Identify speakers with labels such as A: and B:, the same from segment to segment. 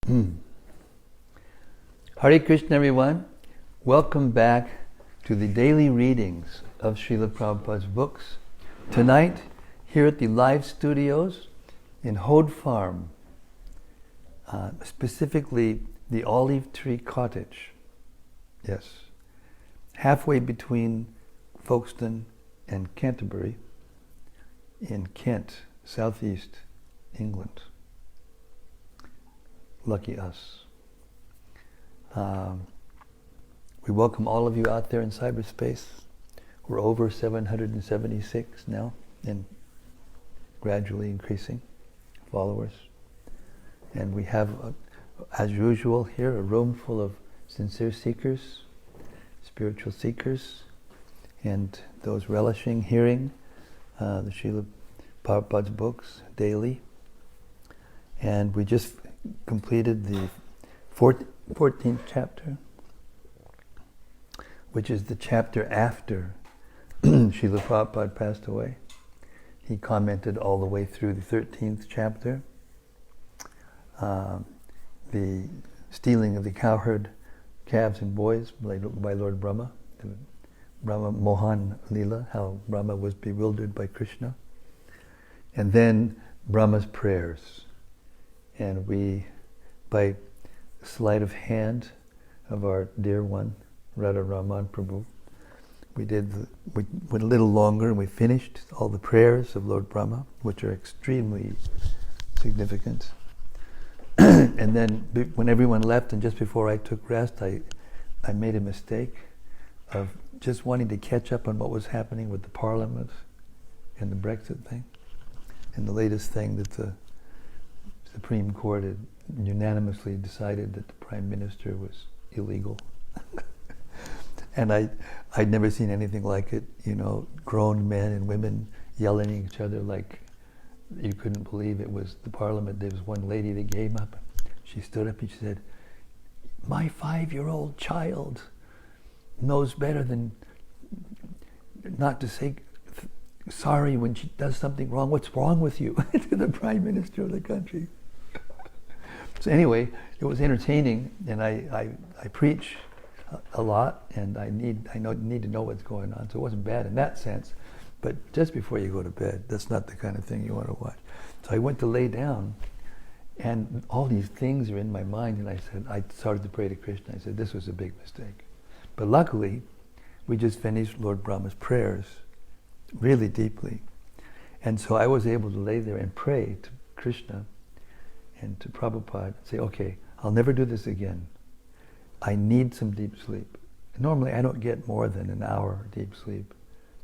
A: Hare Krishna, everyone. Welcome back to the daily readings of Srila Prabhupada's books. Tonight, here at the live studios in Hode Farm, specifically the Olive Tree Cottage. Yes, halfway between Folkestone and Canterbury in Kent, southeast England. Lucky us. We welcome all of you out there in cyberspace. We're over 776 now and gradually increasing followers. And we have, as usual here, a room full of sincere seekers, spiritual seekers, and those relishing hearing the Srila Prabhupada's books daily. And we just completed the 14th chapter, which is the chapter after Srila Prabhupada passed away. He commented all the way through the 13th chapter, the stealing of the cowherd calves and boys by Lord Brahma, the Brahma Mohan Lila, how Brahma was bewildered by Krishna, and then Brahma's prayers. And we, by sleight of hand of our dear one, Radha Raman Prabhu, we went a little longer and we finished all the prayers of Lord Brahma, which are extremely significant. And then when everyone left and just before I took rest, I made a mistake of just wanting to catch up on what was happening with the Parliament and the Brexit thing, and the latest thing that the Supreme Court had unanimously decided that the Prime Minister was illegal. And I'd never seen anything like it, grown men and women yelling at each other like you couldn't believe it was the Parliament. There was one lady that came up, she stood up and she said, "My 5-year-old child knows better than not to say sorry when she does something wrong. What's wrong with you?" to the Prime Minister of the country. So anyway, it was entertaining, and I preach a lot, and I need to know what's going on. So it wasn't bad in that sense, but just before you go to bed, that's not the kind of thing you want to watch. So I went to lay down, and all these things are in my mind, and I started to pray to Krishna. I said, this was a big mistake. But luckily, we just finished Lord Brahma's prayers really deeply. And so I was able to lay there and pray to Krishna and to Prabhupada, say, okay, I'll never do this again. I need some deep sleep. Normally I don't get more than an hour deep sleep,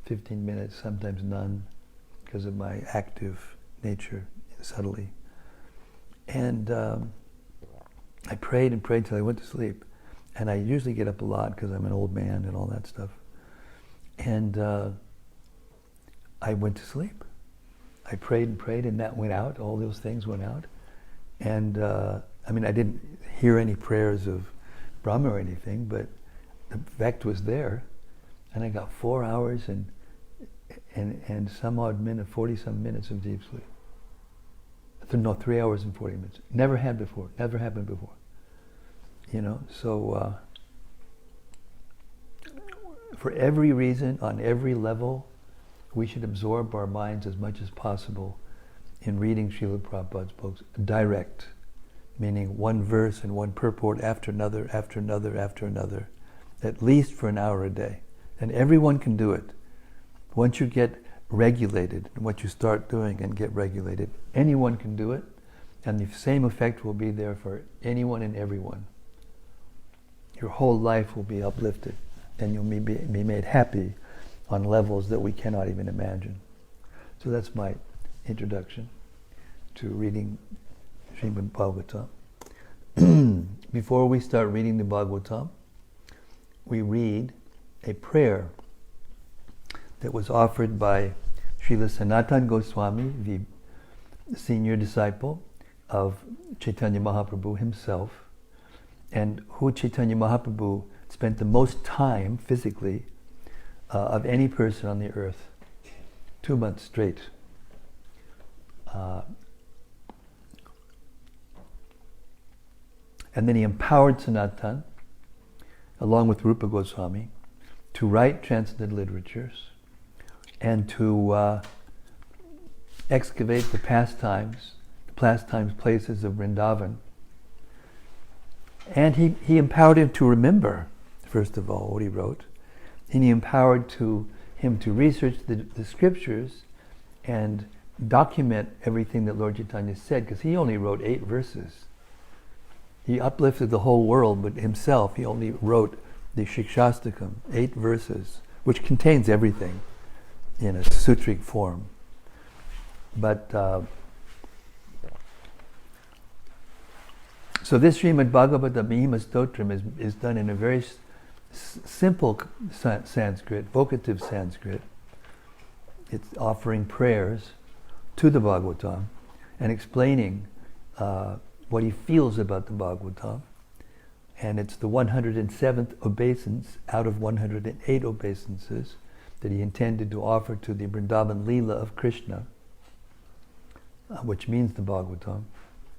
A: 15 minutes, sometimes none, because of my active nature, subtly. And I prayed and prayed till I went to sleep. And I usually get up a lot because I'm an old man and all that stuff. And I went to sleep. I prayed and prayed, and that went out. All those things went out. And I didn't hear any prayers of Brahma or anything, but the effect was there. And I got 4 hours and some odd minute, 40-some minutes of deep sleep. No, 3 hours and 40 minutes. Never happened before. So for every reason, on every level, we should absorb our minds as much as possible in reading Srila Prabhupada's books, direct, meaning one verse and one purport after another, after another, after another, at least for an hour a day. And everyone can do it. Once you get regulated, and what you start doing and get regulated, anyone can do it, and the same effect will be there for anyone and everyone. Your whole life will be uplifted, and you'll be made happy on levels that we cannot even imagine. So that's my introduction to reading Srimad-Bhagavatam. Before we start reading the Bhagavatam, we read a prayer that was offered by Srila Sanatana Goswami, the senior disciple of Chaitanya Mahaprabhu himself, and who Chaitanya Mahaprabhu spent the most time physically of any person on the earth, 2 months straight. And then he empowered Sanatan, along with Rupa Goswami, to write transcendental literatures and to excavate the pastimes places of Vrindavan. And he empowered him to remember, first of all, what he wrote. And he empowered him to research the scriptures and document everything that Lord Chaitanya said, because he only wrote 8 verses. He uplifted the whole world, but himself, he only wrote the Shikshastakam, 8 verses, which contains everything in a sutric form. But so this Srimad-Bhagavatam Mahima Stotram is done in a very simple Sanskrit, vocative Sanskrit. It's offering prayers to the Bhagavatam and explaining what he feels about the Bhagavatam. And it's the 107th obeisance out of 108 obeisances that he intended to offer to the Vrindavan Leela of Krishna, which means the Bhagavatam,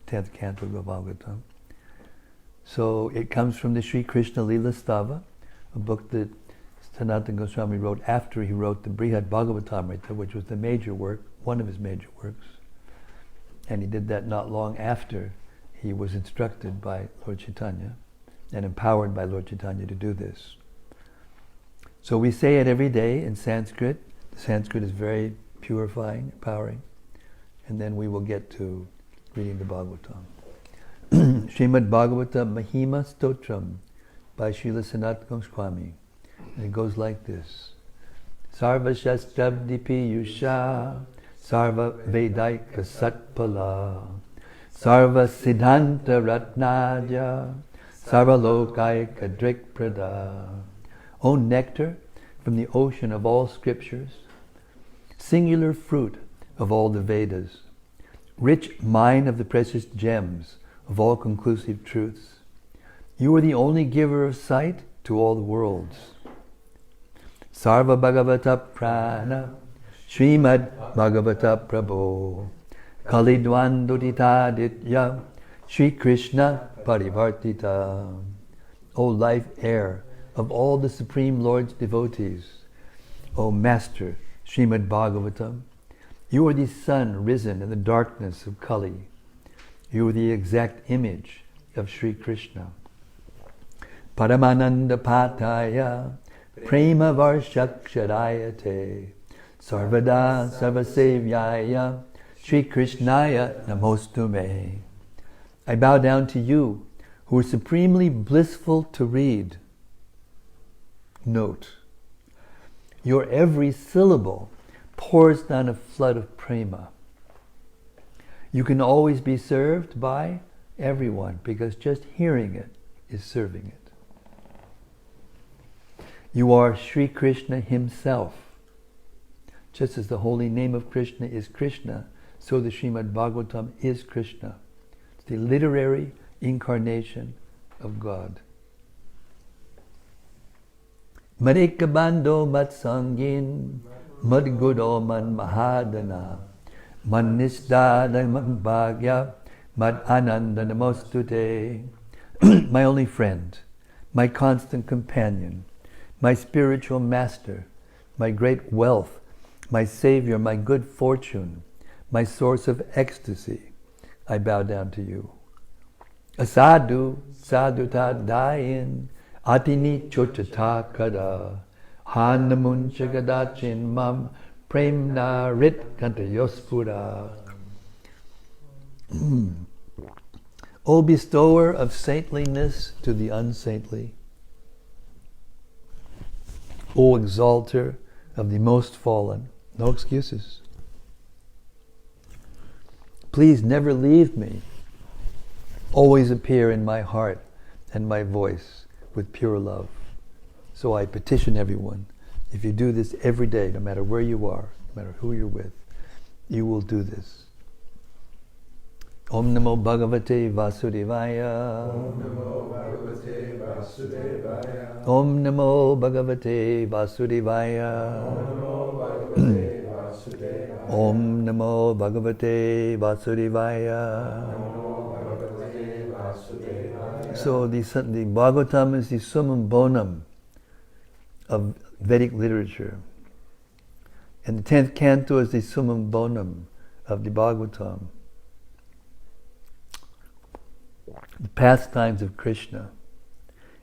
A: 10th canto of the Bhagavatam. So it comes from the Sri Krishna Leela Stava, a book that Sanatana Goswami wrote after he wrote the Brihad Bhagavatamrita, which was the major work, one of his major works. And he did that not long after he was instructed by Lord Chaitanya and empowered by Lord Chaitanya to do this. So we say it every day in Sanskrit. The Sanskrit is very purifying, empowering. And then we will get to reading the Bhagavatam. Srimad-Bhagavatam Mahima Stotram by Srila Sanatana Goswami. And it goes like this. Sarva Shastrabdi Piyusha Sarva Vedaika Satpala Sarva Siddhanta Ratnaja Sarva Lokaika Drikprada. O nectar from the ocean of all scriptures, singular fruit of all the Vedas, rich mine of the precious gems of all conclusive truths, you are the only giver of sight to all the worlds. Sarva Bhagavata Prana Srimad Bhagavata Prabhu Kalidwandudita Ditya Sri Krishna Parivartita. O life air of all the Supreme Lord's devotees, O Master Srimad Bhagavatam, you are the sun risen in the darkness of Kali. You are the exact image of Sri Krishna. Paramananda Pataya Prema Varshakshadayate Sarvada Sarvasevyaya Sri Krishnaya Namostume. I bow down to you, who are supremely blissful to read. Note, your every syllable pours down a flood of prema. You can always be served by everyone, because just hearing it is serving it. You are Sri Krishna himself. Just as the holy name of Krishna is Krishna, so the Srimad Bhagavatam is Krishna. It's the literary incarnation of God. Marikabando matsangin madgudo man mahadana man nisdada man bhagya mad ananda namostute. My only friend, my constant companion, my spiritual master, my great wealth, my savior, my good fortune, my source of ecstasy, I bow down to you. Asadu saduta dayin atini chotata kada hanamun chagadachin mam premna rit kantayospura. O bestower of saintliness to the unsaintly, O exalter of the most fallen, no excuses. Please never leave me. Always appear in my heart and my voice with pure love. So I petition everyone, if you do this every day, no matter where you are, no matter who you're with, you will do this. Om Namo Bhagavate Vasudevaya. Om Namo Bhagavate Vasudevaya. Om Namo Bhagavate Vasudevaya. Om Namo Bhagavate Vasudevaya. So the Bhagavatam is the Summum Bonum of Vedic literature. And the 10th canto is the Summum Bonum of the Bhagavatam. The pastimes of Krishna.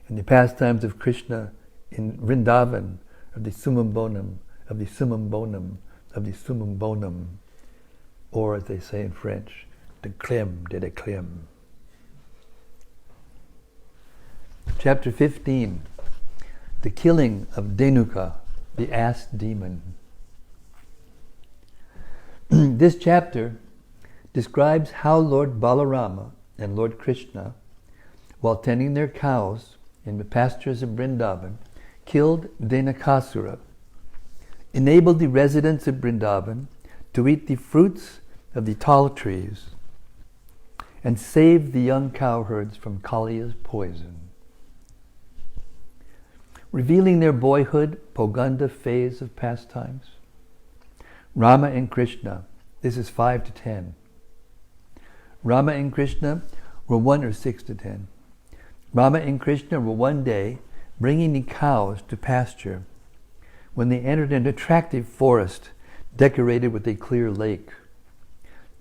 A: And the pastimes of Krishna in Vrindavan are the Summum Bonum of the Summum Bonum of the Summum Bonum. Or as they say in French, the crème de la crème. Chapter 15. The killing of Dhenuka, the ass demon. This chapter describes how Lord Balarama and Lord Krishna, while tending their cows in the pastures of Vrindavan, killed Dhenukasura, enabled the residents of Vrindavan to eat the fruits of the tall trees, and saved the young cowherds from Kaliya's poison. Revealing their boyhood, Poganda phase of pastimes, Rama and Krishna, this is 5 to 10. Rama and Krishna were 1 or 6 to 10. Rama and Krishna were one day bringing the cows to pasture when they entered an attractive forest decorated with a clear lake.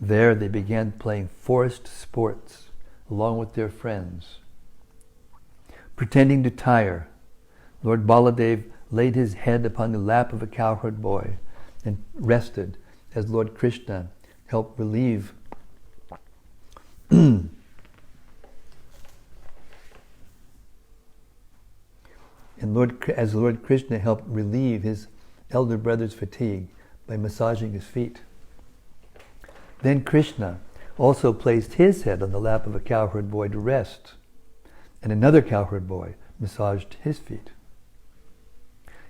A: There they began playing forest sports along with their friends. Pretending to tire, Lord Baladev laid his head upon the lap of a cowherd boy and rested as Lord Krishna helped relieve as Lord Krishna helped relieve his elder brother's fatigue by massaging his feet. Then Krishna also placed his head on the lap of a cowherd boy to rest, and another cowherd boy massaged his feet.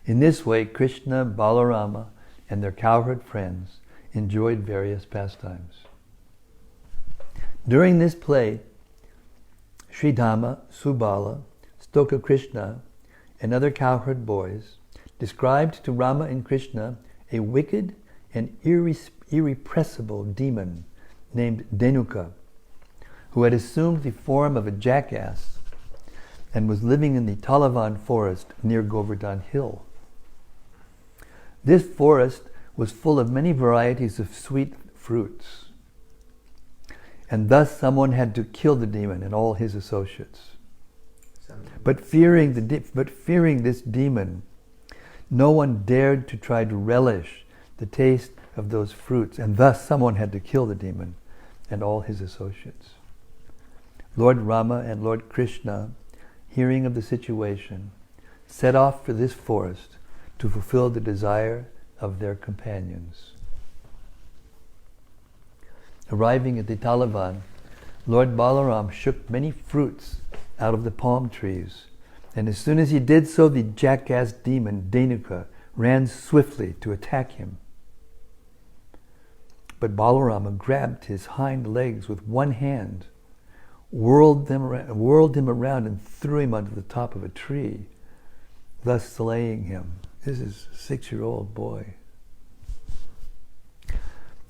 A: In this way, Krishna, Balarama, and their cowherd friends enjoyed various pastimes. During this play, Sridhama, Subala, Stoka Krishna, and other cowherd boys described to Rama and Krishna a wicked and irrepressible demon named Dhenuka, who had assumed the form of a jackass and was living in the Talavan forest near Govardhan Hill. This forest was full of many varieties of sweet fruits, and thus someone had to kill the demon and all his associates. But fearing this demon, no one dared to try to relish the taste of those fruits, and thus someone had to kill the demon and all his associates. Lord Rama and Lord Krishna, hearing of the situation, set off for this forest to fulfill the desire of their companions. Arriving at the Talavan, Lord Balaram shook many fruits out of the palm trees, and as soon as he did so, the jackass demon Dhenuka ran swiftly to attack him. But Balarama grabbed his hind legs with one hand, whirled him around and threw him onto the top of a tree, thus slaying him. This is a 6-year-old boy.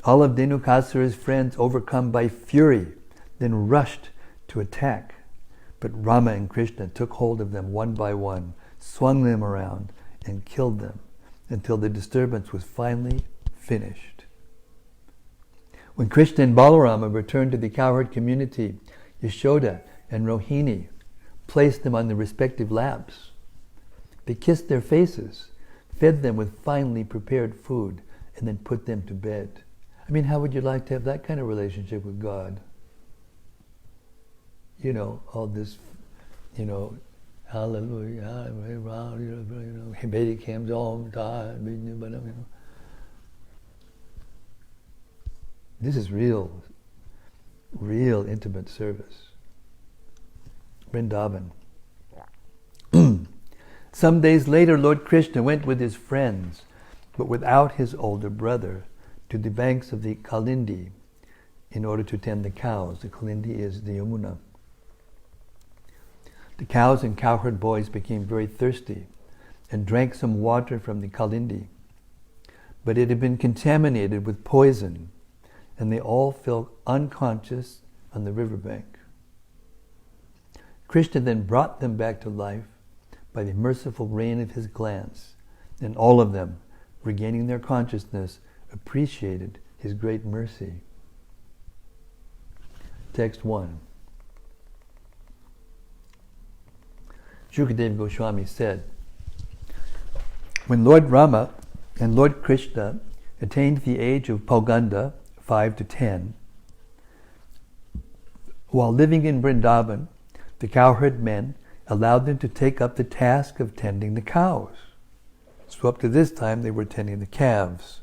A: All of Dhenukasura's friends, overcome by fury, then rushed to attack. But Rama and Krishna took hold of them one by one, swung them around, and killed them until the disturbance was finally finished. When Krishna and Balarama returned to the cowherd community, Yashoda and Rohini placed them on their respective laps. They kissed their faces, fed them with finely prepared food, and then put them to bed. I mean, how would you like to have that kind of relationship with God? You know, all this, hallelujah, Vedic hymns all the time. This is real intimate service. Vrindavan. Some days later, Lord Krishna went with his friends, but without his older brother, to the banks of the Kalindi in order to tend the cows. The Kalindi is the Yamuna. The cows and cowherd boys became very thirsty and drank some water from the Kalindi, but it had been contaminated with poison, and they all fell unconscious on the riverbank. Krishna then brought them back to life by the merciful rain of his glance, and all of them, regaining their consciousness, appreciated his great mercy. Text 1. Shukadeva Goswami said, when Lord Rama and Lord Krishna attained the age of Pauganda, 5 to 10, while living in Vrindavan, the cowherd men allowed them to take up the task of tending the cows. So up to this time they were tending the calves.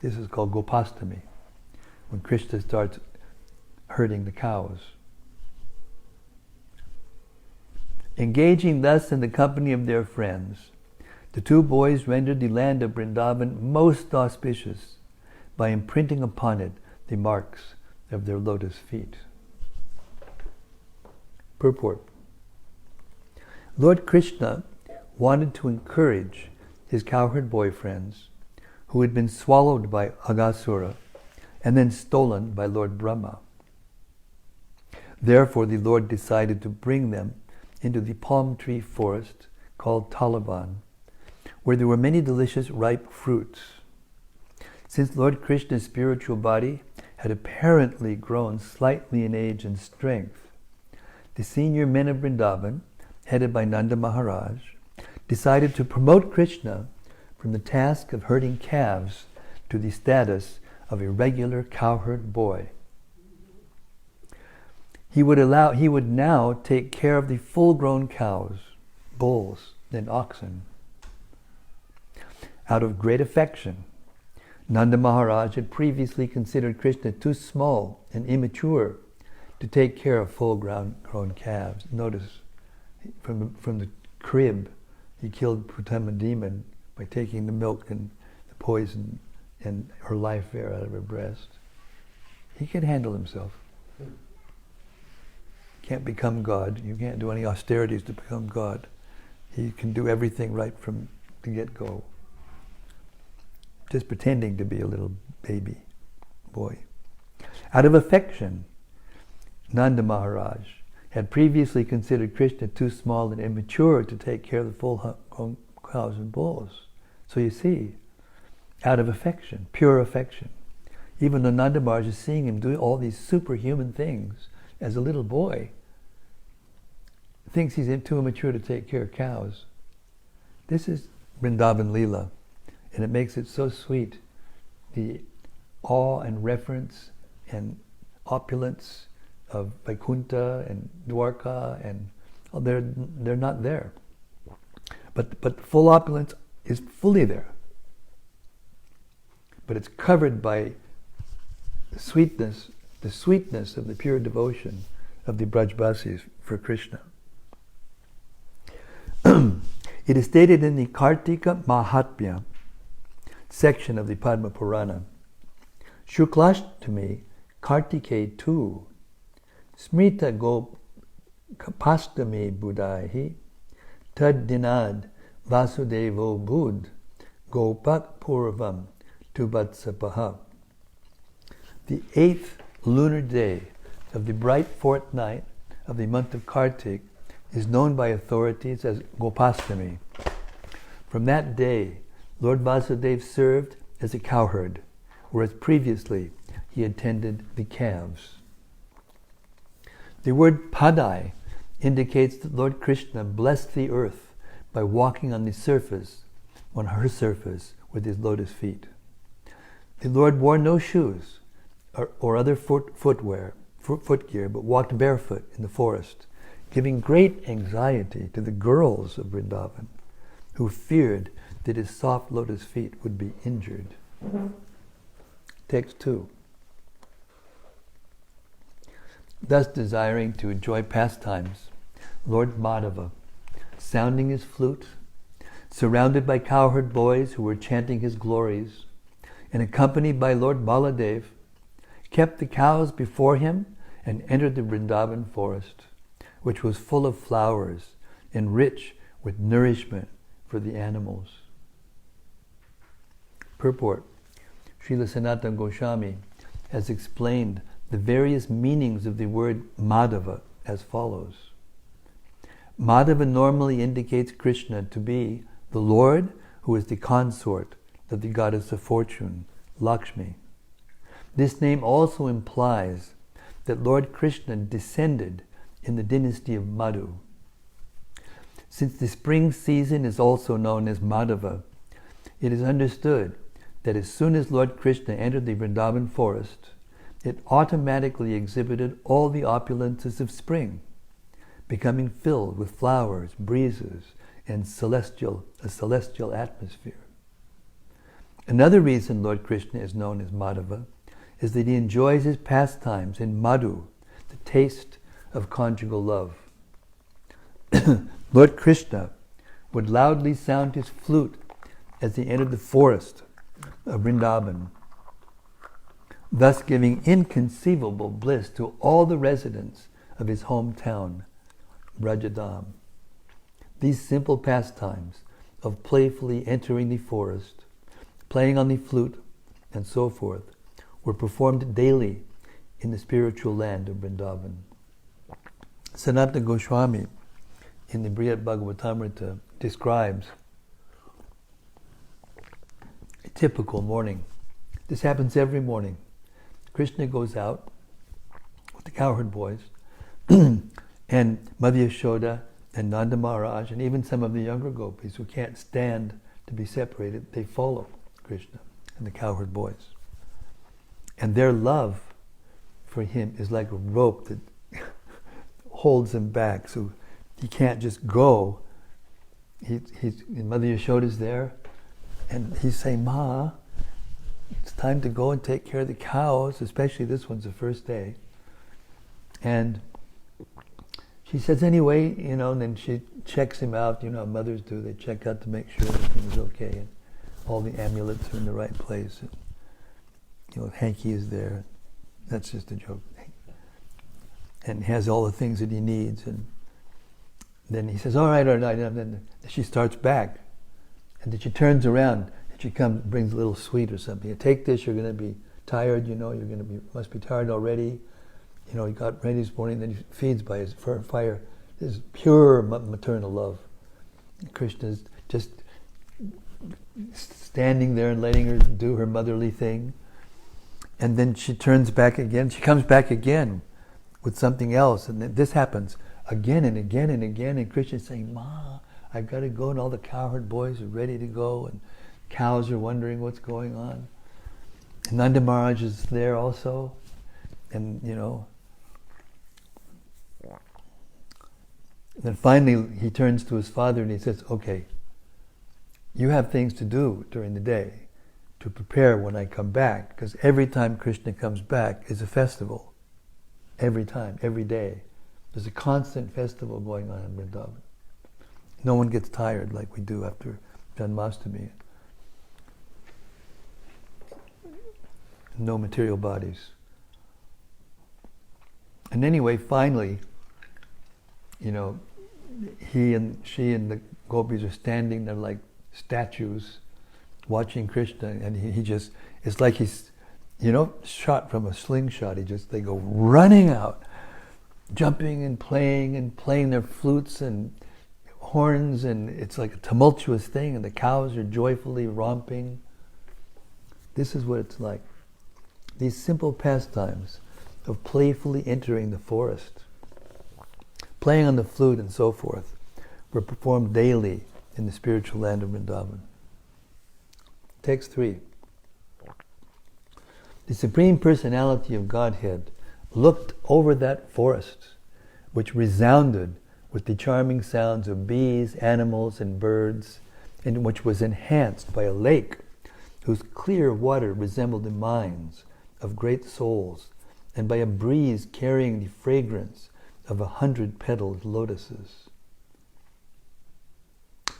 A: This is called Gopastami, when Krishna starts herding the cows. Engaging thus in the company of their friends, the two boys rendered the land of Vrindavan most auspicious by imprinting upon it the marks of their lotus feet. Purport. Lord Krishna wanted to encourage his cowherd boyfriends who had been swallowed by Aghasura and then stolen by Lord Brahma. Therefore the Lord decided to bring them into the palm tree forest called Talavan, where there were many delicious ripe fruits. Since Lord Krishna's spiritual body had apparently grown slightly in age and strength, the senior men of Vrindavan, headed by Nanda Maharaj, decided to promote Krishna from the task of herding calves to the status of a regular cowherd boy. He would now take care of the full-grown cows, bulls, and oxen. Out of great affection, Nanda Maharaj had previously considered Krishna too small and immature to take care of full-grown calves. Notice, from the crib, he killed Putama demon by taking the milk and the poison and her life air out of her breast. He can handle himself. Can't become God. You can't do any austerities to become God. He can do everything right from the get-go. Just pretending to be a little baby boy. Out of affection, Nanda Maharaj had previously considered Krishna too small and immature to take care of the full-grown cows and bulls. So you see, out of affection, pure affection, even though Nanda Maharaj is seeing him do all these superhuman things as a little boy, thinks he's too immature to take care of cows. This is Vrindavan Leela, and it makes it so sweet. The awe and reverence and opulence of Vaikuntha and Dwarka, and they're not there. But full opulence is fully there. But it's covered by the sweetness of the pure devotion of the Brajbasis for Krishna. It is stated in the Kartika Mahatmya section of the Padma Purana, Shuklashtami Kartike tu Smrita Gopastami Buddhahi Tad Dinad Vasudevo Bud Gopak Purvam Tubatsapaha. The 8th lunar day of the bright fortnight of the month of Kartik is known by authorities as Gopastami. From that day, Lord Vasudeva served as a cowherd, whereas previously he attended the calves. The word Padai indicates that Lord Krishna blessed the earth by walking on her surface with his lotus feet. The Lord wore no shoes or other footgear, but walked barefoot in the forest, giving great anxiety to the girls of Vrindavan, who feared that his soft lotus feet would be injured. Text 2. Thus desiring to enjoy pastimes, Lord Madhava, sounding his flute, surrounded by cowherd boys who were chanting his glories, and accompanied by Lord Baladev, kept the cows before him and entered the Vrindavan forest, which was full of flowers and rich with nourishment for the animals. Purport. Srila Sanatana Goswami has explained the various meanings of the word Madhava as follows. Madhava normally indicates Krishna to be the Lord who is the consort of the goddess of fortune, Lakshmi. This name also implies that Lord Krishna descended in the dynasty of Madhu. Since the spring season is also known as Madhava, it is understood that as soon as Lord Krishna entered the Vrindavan forest, it automatically exhibited all the opulences of spring, becoming filled with flowers, breezes, and a celestial atmosphere. Another reason Lord Krishna is known as Madhava is that he enjoys his pastimes in Madhu, the taste of conjugal love. Lord Krishna would loudly sound his flute as he entered the forest of Vrindavan, thus giving inconceivable bliss to all the residents of his hometown, Brajadam. These simple pastimes of playfully entering the forest, playing on the flute, and so forth, were performed daily in the spiritual land of Vrindavan. Sanatana Goswami, in the Brihad Bhagavatamrita, describes a typical morning. This happens every morning. Krishna goes out with the cowherd boys, and Mother Yashoda and Nanda Maharaj, and even some of the younger gopis who can't stand to be separated, they follow Krishna and the cowherd boys. And their love for him is like a rope that holds him back, so he can't just go. Mother Yashoda's there, and he's saying, "Ma, it's time to go and take care of the cows," especially this one's the first day. And she says, anyway, and then she checks him out, how mothers do. They check out to make sure everything is okay, and all the amulets are in the right place. And, hanky is there. That's just a joke. And he has all the things that he needs. And then he says, all right. And then she starts back. And then she turns around, and she brings a little sweet or something. Take this, you're going to be tired, you're going to be, must be tired already. He got ready this morning, then he feeds by his fire. This is pure maternal love. Krishna's just standing there and letting her do her motherly thing. And then she turns back again. She comes back again with something else. And this happens again and again and again. And Krishna's saying, "Ma, I've got to go." And all the cowherd boys are ready to go. And cows are wondering what's going on. And Nanda Maharaj is there also. And, then finally he turns to his father and he says, "Okay, you have things to do during the day to prepare when I come back, because every time Krishna comes back is a festival. Every time, every day. There's a constant festival going on in Vrindavan. No one gets tired like we do after Janmashtami. No material bodies." And anyway, finally, she and the gopis are standing there like statues watching Krishna, and he just, it's like he's, shot from a slingshot. They go running out, jumping and playing their flutes and horns, and it's like a tumultuous thing, and the cows are joyfully romping. This is what it's like. These simple pastimes of playfully entering the forest, playing on the flute and so forth, were performed daily in the spiritual land of Vrindavan. Text 3. The Supreme Personality of Godhead looked over that forest, which resounded with the charming sounds of bees, animals, and birds, and which was enhanced by a lake whose clear water resembled the mines of great souls, and by a breeze carrying the fragrance of 100-petaled lotuses.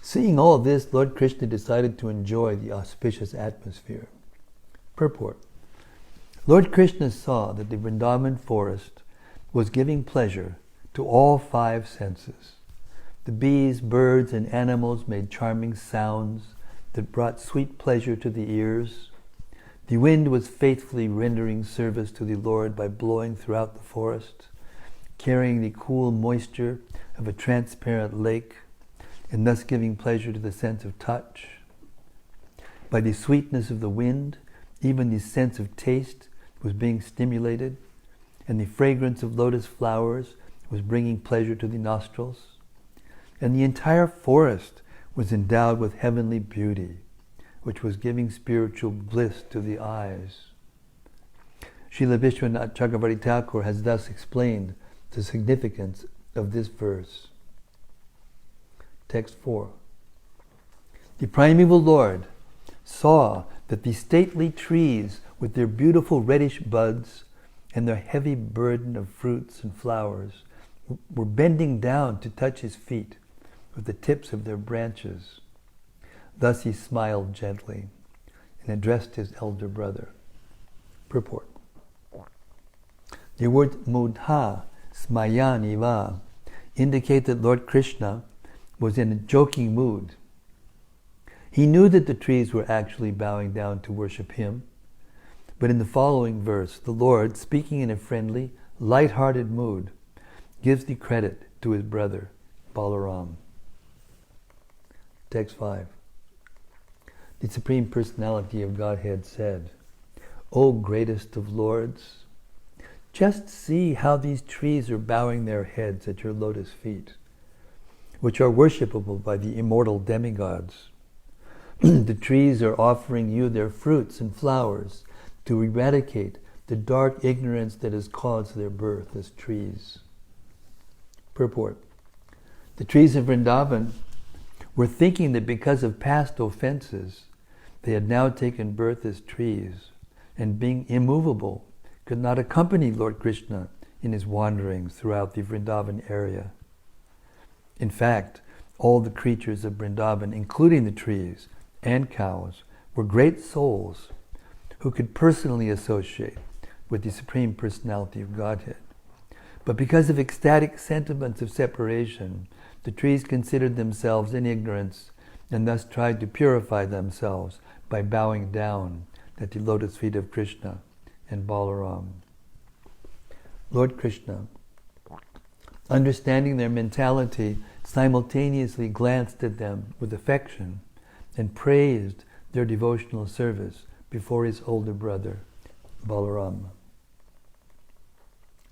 A: Seeing all this, Lord Krishna decided to enjoy the auspicious atmosphere. Purport. Lord Krishna saw that the Vrindavan forest was giving pleasure to all 5 senses. The bees, birds, and animals made charming sounds that brought sweet pleasure to the ears. The wind was faithfully rendering service to the Lord by blowing throughout the forest. carrying the cool moisture of a transparent lake, and thus giving pleasure to the sense of touch. By the sweetness of the wind, even the sense of taste was being stimulated, and the fragrance of lotus flowers was bringing pleasure to the nostrils. And the entire forest was endowed with heavenly beauty, which was giving spiritual bliss to the eyes. Srila Vishwanath Chakravarti Thakur has thus explained the significance of this verse. Text 4. The primeval Lord saw that the stately trees with their beautiful reddish buds and their heavy burden of fruits and flowers were bending down to touch his feet with the tips of their branches. Thus he smiled gently and addressed his elder brother. Purport. The word mudha, smayaniva, indicate that Lord Krishna was in a joking mood. He knew that the trees were actually bowing down to worship him, but in the following verse, the Lord, speaking in a friendly, light-hearted mood, gives the credit to his brother, Balaram. Text 5. The Supreme Personality of Godhead said, "O greatest of lords, just see how these trees are bowing their heads at your lotus feet, which are worshipable by the immortal demigods. The trees are offering you their fruits and flowers to eradicate the dark ignorance that has caused their birth as trees." Purport. The trees of Vrindavan were thinking that because of past offenses, they had now taken birth as trees, and being immovable, could not accompany Lord Krishna in his wanderings throughout the Vrindavan area. In fact, all the creatures of Vrindavan, including the trees and cows, were great souls who could personally associate with the Supreme Personality of Godhead. But because of ecstatic sentiments of separation, the trees considered themselves in ignorance and thus tried to purify themselves by bowing down at the lotus feet of Krishna and Balaram. Lord Krishna, understanding their mentality, simultaneously glanced at them with affection and praised their devotional service before his older brother, Balaram.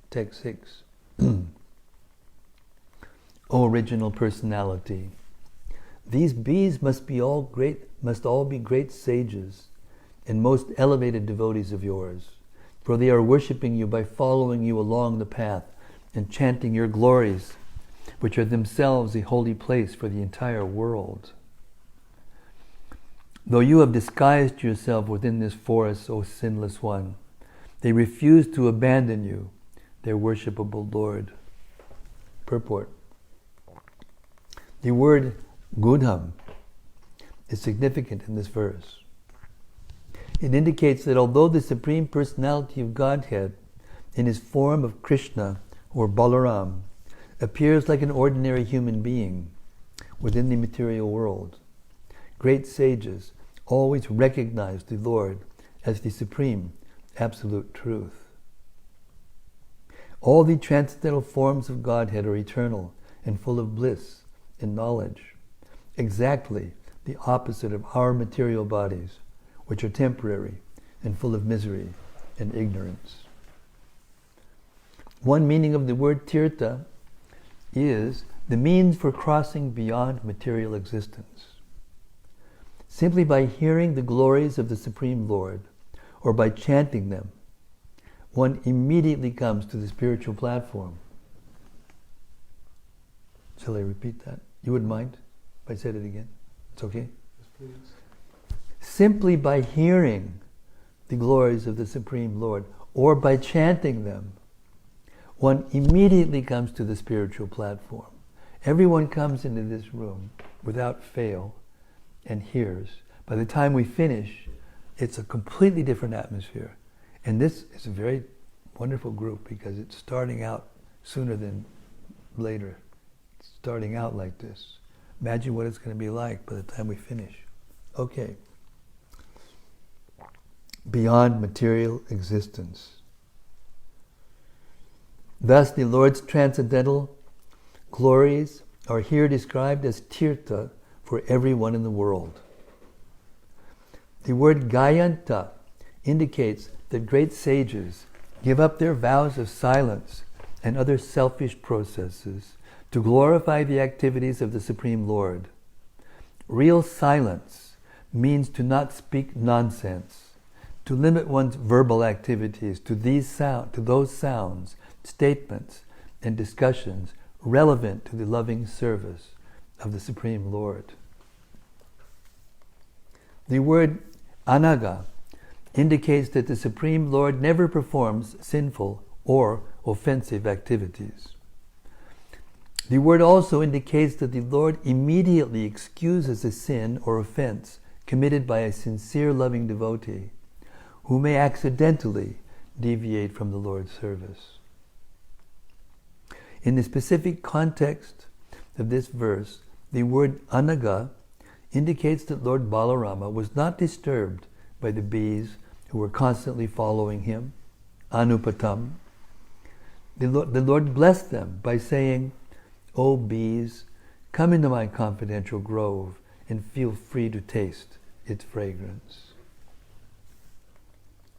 A: Text 6. O original personality, these bees must all be great sages and most elevated devotees of yours, for they are worshipping you by following you along the path and chanting your glories, which are themselves a holy place for the entire world. Though you have disguised yourself within this forest, O sinless one, they refuse to abandon you, their worshipable Lord. Purport. The word gudham is significant in this verse. It indicates that although the Supreme Personality of Godhead, in his form of Krishna or Balaram, appears like an ordinary human being within the material world, great sages always recognize the Lord as the supreme, absolute truth. All the transcendental forms of Godhead are eternal and full of bliss and knowledge, exactly the opposite of our material bodies, which are temporary and full of misery and ignorance. One meaning of the word tirtha is the means for crossing beyond material existence. Simply by hearing the glories of the Supreme Lord, or by chanting them, one immediately comes to the spiritual platform. Shall I repeat that? You wouldn't mind if I said it again? It's okay?
B: Yes, please.
A: Simply by hearing the glories of the Supreme Lord, or by chanting them, one immediately comes to the spiritual platform. Everyone comes into this room without fail and hears. By the time we finish, it's a completely different atmosphere. And this is a very wonderful group because it's starting out sooner than later. It's starting out like this. Imagine what it's going to be like by the time we finish. Okay. Beyond material existence. Thus, the Lord's transcendental glories are here described as tirtha for everyone in the world. The word Gayanta indicates that great sages give up their vows of silence and other selfish processes to glorify the activities of the Supreme Lord. Real silence means to not speak nonsense, to limit one's verbal activities to those sounds, statements, and discussions relevant to the loving service of the Supreme Lord. The word anaga indicates that the Supreme Lord never performs sinful or offensive activities. The word also indicates that the Lord immediately excuses a sin or offense committed by a sincere loving devotee who may accidentally deviate from the Lord's service. In the specific context of this verse, the word anaga indicates that Lord Balarama was not disturbed by the bees who were constantly following him, anupatam. The Lord blessed them by saying, "O bees, come into my confidential grove and feel free to taste its fragrance."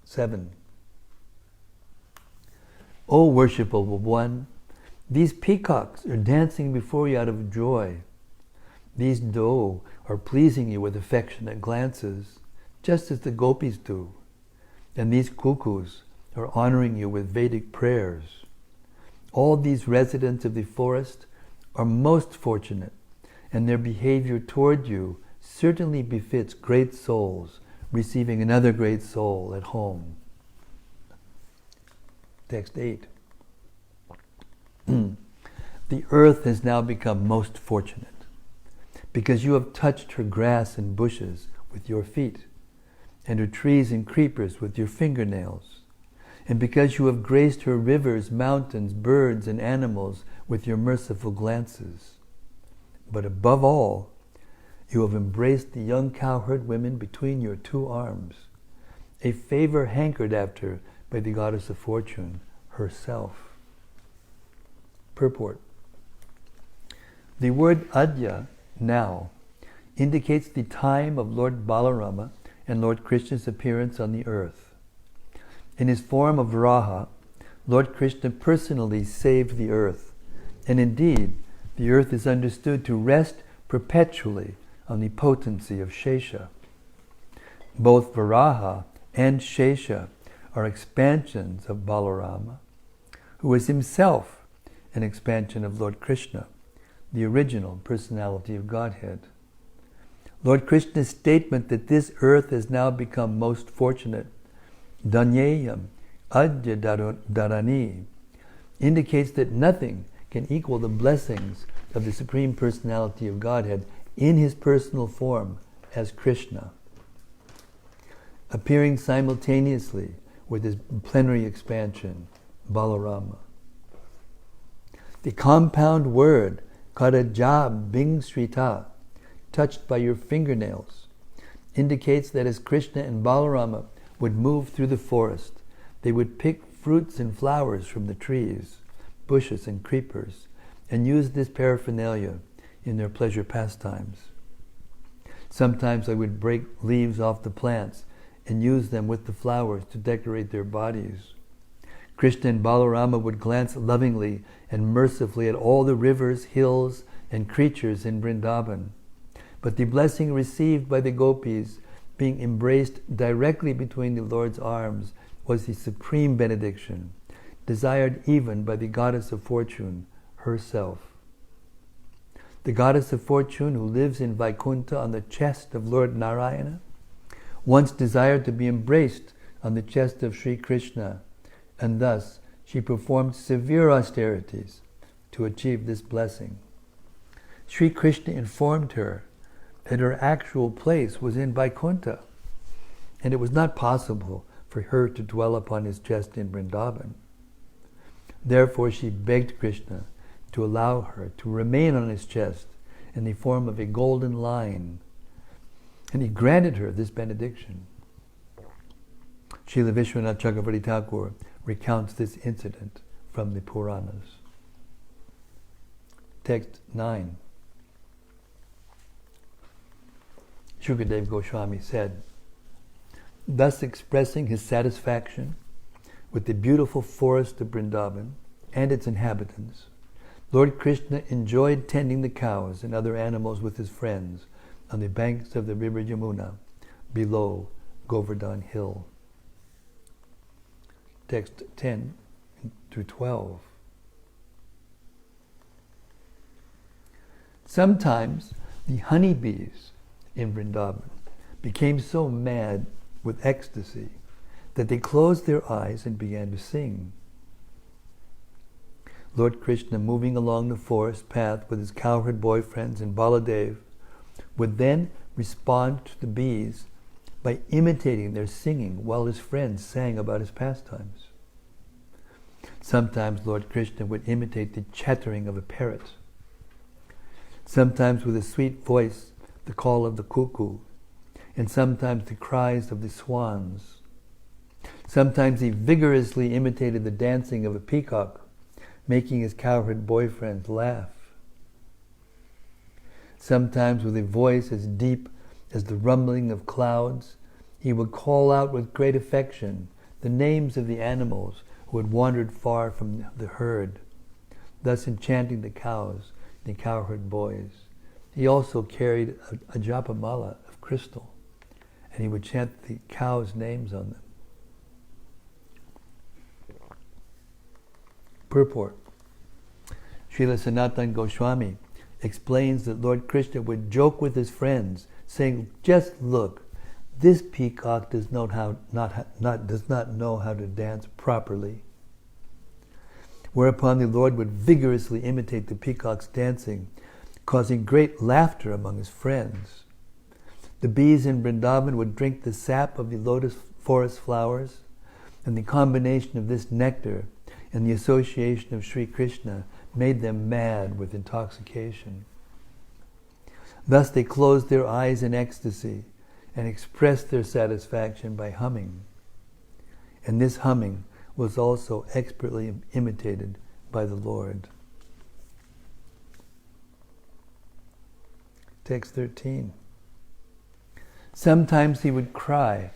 A: 7. O worshipable one, these peacocks are dancing before you out of joy. These doe are pleasing you with affectionate glances, just as the gopis do. And these cuckoos are honoring you with Vedic prayers. All these residents of the forest are most fortunate, and their behavior toward you certainly befits great souls receiving another great soul at home. Text 8. The earth has now become most fortunate, because you have touched her grass and bushes with your feet, and her trees and creepers with your fingernails, and because you have graced her rivers, mountains, birds, and animals with your merciful glances. But above all, you have embraced the young cowherd women between your two arms, a favor hankered after by the goddess of fortune herself. Purport. The word adya, now, indicates the time of Lord Balarama and Lord Krishna's appearance on the earth. In his form of Varaha, Lord Krishna personally saved the earth, and indeed, the earth is understood to rest perpetually on the potency of Shesha. Both Varaha and Shesha are expansions of Balarama, who is himself an expansion of Lord Krishna, the original personality of Godhead. Lord Krishna's statement that this earth has now become most fortunate, Danyeyam Adya Dharani, indicates that nothing can equal the blessings of the Supreme Personality of Godhead in his personal form as Krishna, appearing simultaneously with his plenary expansion, Balarama. The compound word, Karajab Bing Srita, touched by your fingernails, indicates that as Krishna and Balarama would move through the forest, they would pick fruits and flowers from the trees, bushes and creepers, and use this paraphernalia in their pleasure pastimes. Sometimes they would break leaves off the plants and use them with the flowers to decorate their bodies. Krishna and Balarama would glance lovingly and mercifully at all the rivers, hills, and creatures in Vrindavan. But the blessing received by the gopis, being embraced directly between the Lord's arms, was the supreme benediction, desired even by the goddess of fortune herself. The goddess of fortune, who lives in Vaikuntha on the chest of Lord Narayana, once desired to be embraced on the chest of Sri Krishna, and thus she performed severe austerities to achieve this blessing. Sri Krishna informed her that her actual place was in Vaikuntha, and it was not possible for her to dwell upon his chest in Vrindavan. Therefore she begged Krishna to allow her to remain on his chest in the form of a golden line, and he granted her this benediction. Srila Vishwanath Chakravarti Thakur recounts this incident from the Puranas. Text 9. Shukadev Goswami said, thus expressing his satisfaction with the beautiful forest of Vrindavan and its inhabitants, Lord Krishna enjoyed tending the cows and other animals with his friends on the banks of the river Yamuna below Govardhan Hill. Text 10 to 12. Sometimes the honeybees in Vrindavan became so mad with ecstasy that they closed their eyes and began to sing. Lord Krishna, moving along the forest path with his cowherd boyfriends and Baladev, would then respond to the bees by imitating their singing while his friends sang about his pastimes. Sometimes Lord Krishna would imitate the chattering of a parrot. Sometimes with a sweet voice, the call of the cuckoo, and sometimes the cries of the swans. Sometimes he vigorously imitated the dancing of a peacock, making his cowherd boyfriends laugh. Sometimes with a voice as deep as the rumbling of clouds, he would call out with great affection the names of the animals who had wandered far from the herd, thus enchanting the cows, the cowherd boys. He also carried a japamala of crystal, and he would chant the cows' names on them. Purport. Srila Sanatana Goswami explains that Lord Krishna would joke with his friends, saying, just look, this peacock does not know how to dance properly. Whereupon the Lord would vigorously imitate the peacock's dancing, causing great laughter among his friends. The bees in Vrindavan would drink the sap of the lotus forest flowers, and the combination of this nectar and the association of Sri Krishna made them mad with intoxication. Thus they closed their eyes in ecstasy and expressed their satisfaction by humming. And this humming was also expertly imitated by the Lord. Text 13. Sometimes he would cry.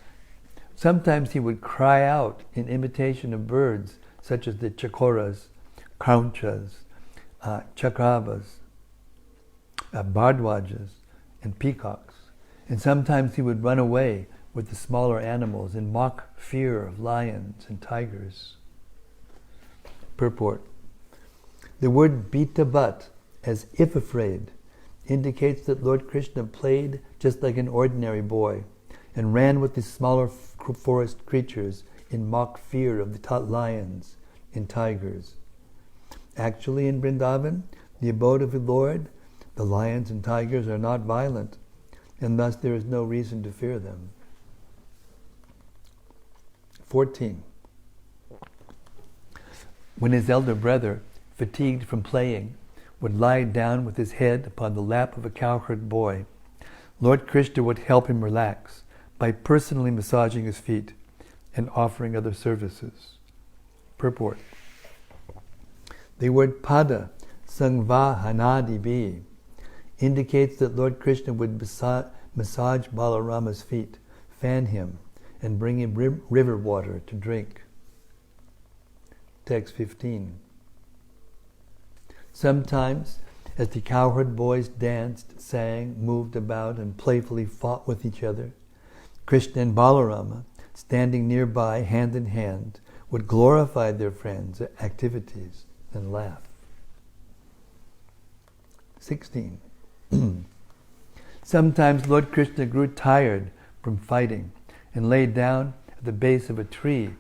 A: Sometimes he would cry out in imitation of birds, such as the chakoras, kraunchas, chakravas, bhardwajas, and peacocks. And sometimes he would run away with the smaller animals in mock fear of lions and tigers. Purport. The word bitabat, as if afraid, indicates that Lord Krishna played just like an ordinary boy and ran with the smaller forest creatures in mock fear of the lions and tigers. Actually, in Vrindavan, the abode of the Lord, the lions and tigers are not violent, and thus there is no reason to fear them. 14. When his elder brother, fatigued from playing, would lie down with his head upon the lap of a cowherd boy, Lord Krishna would help him relax by personally massaging his feet and offering other services. Purport. The word pada, sangvahanadibi, indicates that Lord Krishna would massage Balarama's feet, fan him, and bring him river water to drink. Text 15. Sometimes, as the cowherd boys danced, sang, moved about, and playfully fought with each other, Krishna and Balarama, standing nearby hand in hand, would glorify their friends' activities and laugh. 16. Sometimes Lord Krishna grew tired from fighting and lay down at the base of a tree,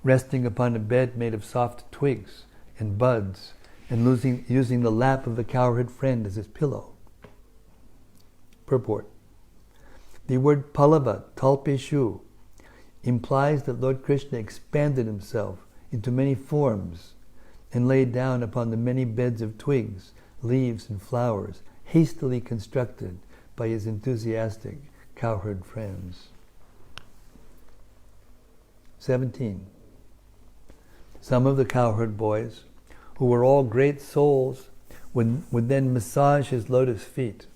A: resting upon a bed made of soft twigs and buds, and using the lap of the cowherd friend as his pillow. Purport. The word palava, talpeshu, implies that Lord Krishna expanded himself into many forms and lay down upon the many beds of twigs, leaves, and flowers hastily constructed by his enthusiastic cowherd friends. 17. Some of the cowherd boys, who were all great souls, would then massage his lotus feet,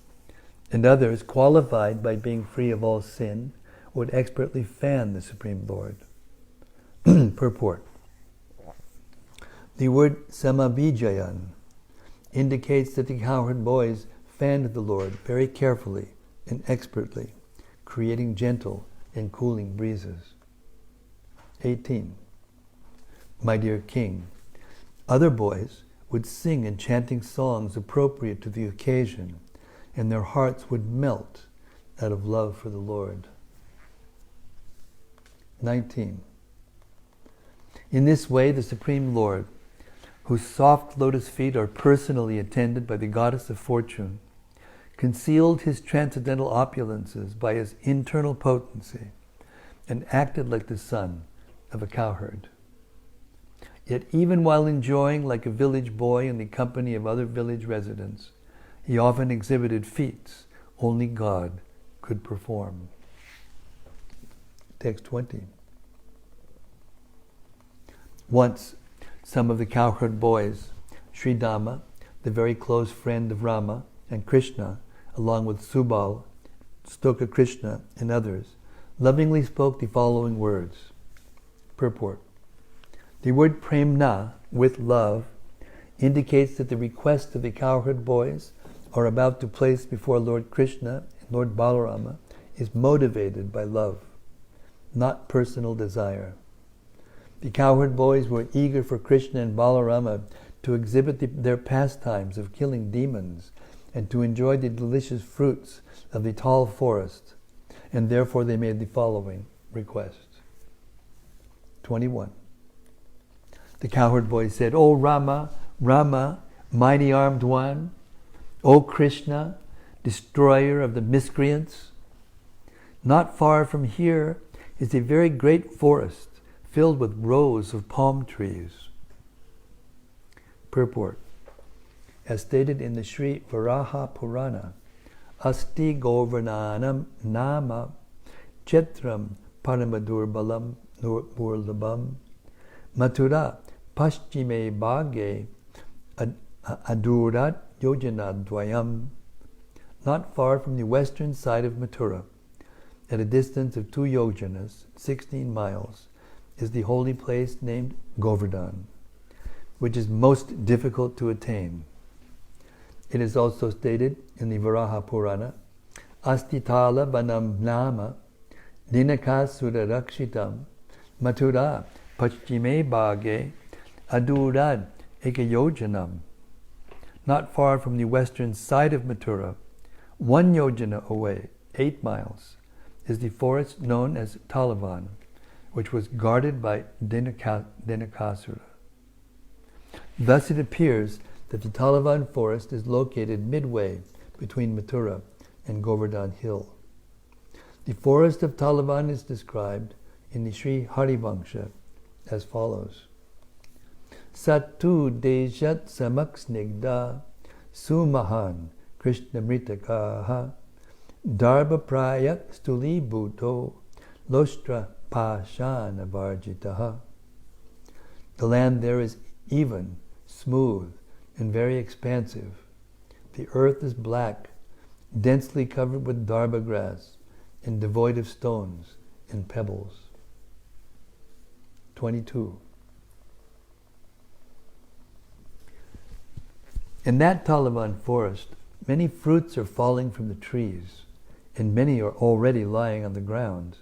A: and others, qualified by being free of all sin, would expertly fan the Supreme Lord. Purport. The word Samabijayan indicates that the cowherd boys fanned the Lord very carefully and expertly, creating gentle and cooling breezes. 18. My dear king, other boys would sing enchanting songs appropriate to the occasion, and their hearts would melt out of love for the Lord. 19. In this way, the Supreme Lord, whose soft lotus feet are personally attended by the goddess of fortune, concealed his transcendental opulences by his internal potency and acted like the son of a cowherd. Yet even while enjoying like a village boy in the company of other village residents, he often exhibited feats only God could perform. Text 20. Once, some of the cowherd boys, Sri Dhamma, the very close friend of Rama, and Krishna, along with Subal, Stoka Krishna, and others, lovingly spoke the following words. Purport. The word premna, with love, indicates that the request of the cowherd boys are about to place before Lord Krishna and Lord Balarama is motivated by love, not personal desire. The cowherd boys were eager for Krishna and Balarama to exhibit their pastimes of killing demons and to enjoy the delicious fruits of the tall forest, and therefore they made the following request. 21. The cowherd boys said, O Rama, Rama, mighty armed one, O Krishna, destroyer of the miscreants, not far from here is a very great forest filled with rows of palm trees. Purport. As stated in the Sri Varaha Purana, Asti Govardhanam Nama Chetram Paramadurbalam Nurlabam Mathura Paschime Bhage Adurat Yojana Dvayam. Not far from the western side of Mathura, at a distance of 2 yojanas, 16 miles, is the holy place named Govardhan, which is most difficult to attain. It is also stated in the Varaha Purana, Astitala Vanam Nama Dhenuka Sudarakshitam Mathura Paschime Bhage Adurad Ekayojanam. Not far from the western side of Mathura, 1 yojana away, 8 miles, is the forest known as Talavan, which was guarded by Dhenukasura. Thus it appears that the Talavan forest is located midway between Mathura and Govardhan Hill. The forest of Talavan is described in the Sri Harivangsha as follows. Satu Dejat Samaksnigda Sumahan Krishna Mritakaha Darba Prayak Stuli Bhuto Lostra Pashana Varjitaha. The land there is even, smooth, and very expansive. The earth is black, densely covered with darba grass, and devoid of stones and pebbles. 22. In that Talavan forest, many fruits are falling from the trees, and many are already lying on the ground.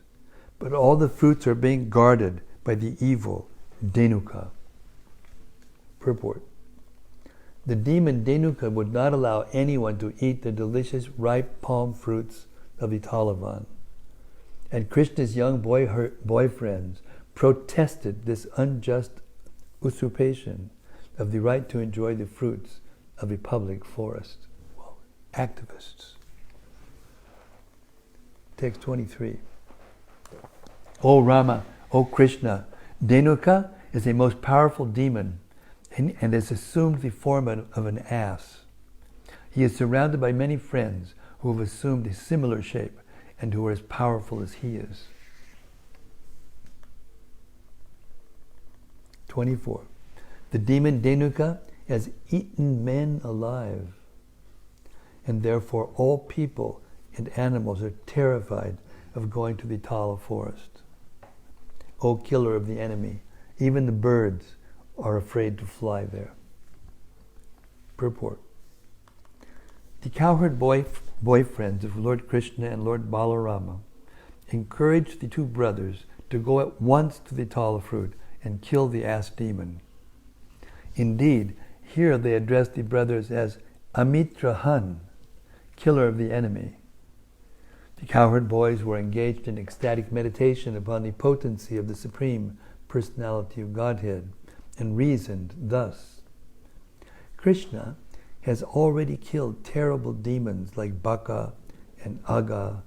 A: But all the fruits are being guarded by the evil Dhenuka. Purport. The demon Dhenuka would not allow anyone to eat the delicious ripe palm fruits of the Talavan. And Krishna's young boyfriends protested this unjust usurpation of the right to enjoy the fruits of a public forest. Well, activists. Text 23. O Rama, O Krishna, Dhenuka is a most powerful demon and has assumed the form of an ass. He is surrounded by many friends who have assumed a similar shape and who are as powerful as he is. 24. The demon Dhenuka has eaten men alive, and therefore all people and animals are terrified of going to the Tala forest. O killer of the enemy, even the birds are afraid to fly there. Purport. The cowherd boyfriends of Lord Krishna and Lord Balarama encouraged the two brothers to go at once to the Tala fruit and kill the ass demon. Indeed, here they addressed the brothers as Amitrahan, killer of the enemy. The cowherd boys were engaged in ecstatic meditation upon the potency of the Supreme Personality of Godhead and reasoned thus: Krishna has already killed terrible demons like Baka and Aga.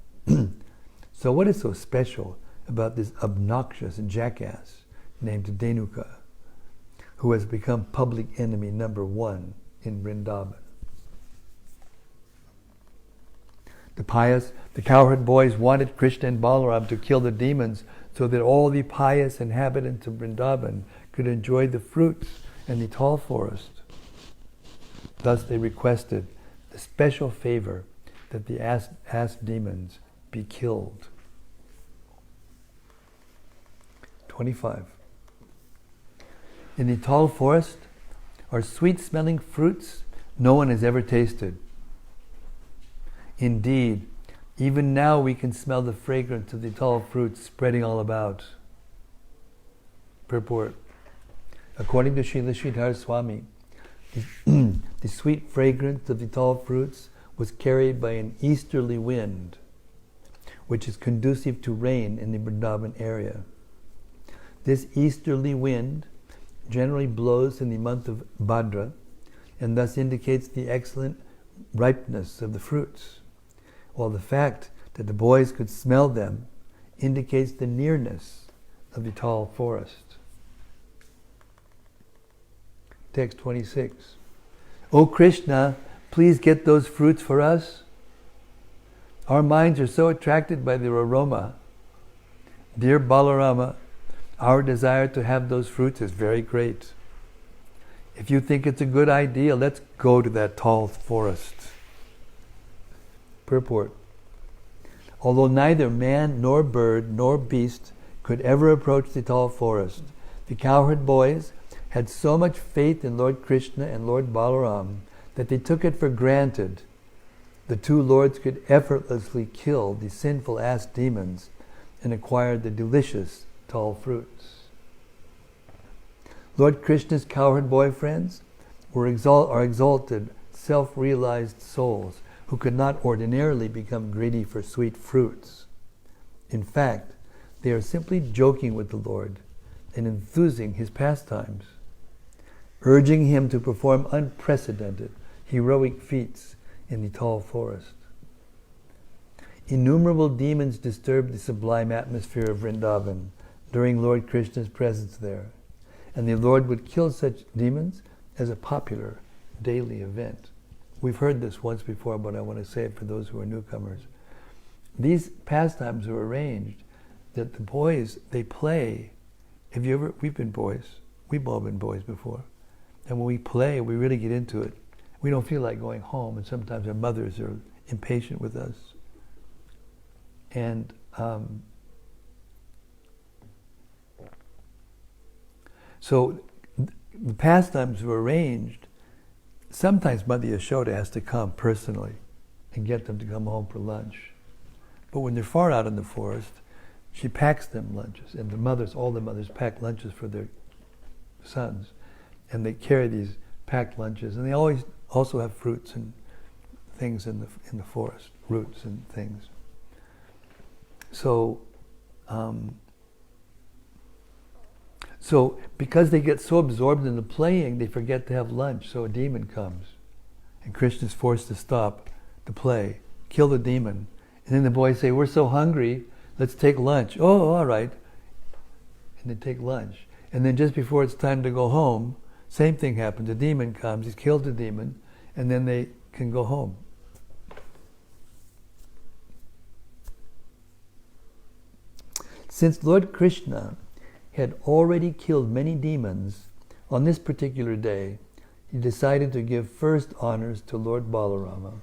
A: So what is so special about this obnoxious jackass named Dhenuka, who has become public enemy number 1 in Vrindavan? The cowherd boys wanted Krishna and Balaram to kill the demons so that all the pious inhabitants of Vrindavan could enjoy the fruits and the tall forest. Thus they requested the special favor that the ass demons be killed. 25. In the tall forest are sweet-smelling fruits no one has ever tasted. Indeed, even now we can smell the fragrance of the tall fruits spreading all about. Purport. According to Srila Sridhar Swami, the sweet fragrance of the tall fruits was carried by an easterly wind, which is conducive to rain in the Vrindavan area. This easterly wind generally blows in the month of Bhadra and thus indicates the excellent ripeness of the fruits, while the fact that the boys could smell them indicates the nearness of the tall forest. Text 26. O Krishna, please get those fruits for us. Our minds are so attracted by their aroma. Dear Balarama, our desire to have those fruits is very great. If you think it's a good idea, let's go to that tall forest. Purport. Although neither man nor bird nor beast could ever approach the tall forest, the cowherd boys had so much faith in Lord Krishna and Lord Balaram that they took it for granted the two lords could effortlessly kill the sinful ass demons and acquire the delicious tall fruits. Lord Krishna's cowherd boyfriends are exalted, self-realized souls who could not ordinarily become greedy for sweet fruits. In fact, they are simply joking with the Lord and enthusing his pastimes, urging him to perform unprecedented, heroic feats in the tall forest. Innumerable demons disturb the sublime atmosphere of Vrindavan during Lord Krishna's presence there, and the Lord would kill such demons as a popular daily event. We've heard this once before, but I want to say it for those who are newcomers. These pastimes are arranged that the boys, they play. We've been boys. We've all been boys before. And when we play, we really get into it. We don't feel like going home, and sometimes our mothers are impatient with us. And so the pastimes were arranged. Sometimes Mother Yashoda has to come personally and get them to come home for lunch. But when they're far out in the forest, she packs them lunches, and all the mothers pack lunches for their sons, and they carry these packed lunches, and they always also have fruits and things in the forest, roots and things. So because they get so absorbed in the playing, they forget to have lunch. So a demon comes, and Krishna's forced to stop the play, kill the demon, and then the boys say, "We're so hungry, let's take lunch." "Oh, all right." And they take lunch. And then just before it's time to go home, same thing happens. The demon comes, he's killed the demon, and then they can go home. Since Lord Krishna had already killed many demons, on this particular day, he decided to give first honors to Lord Balarama,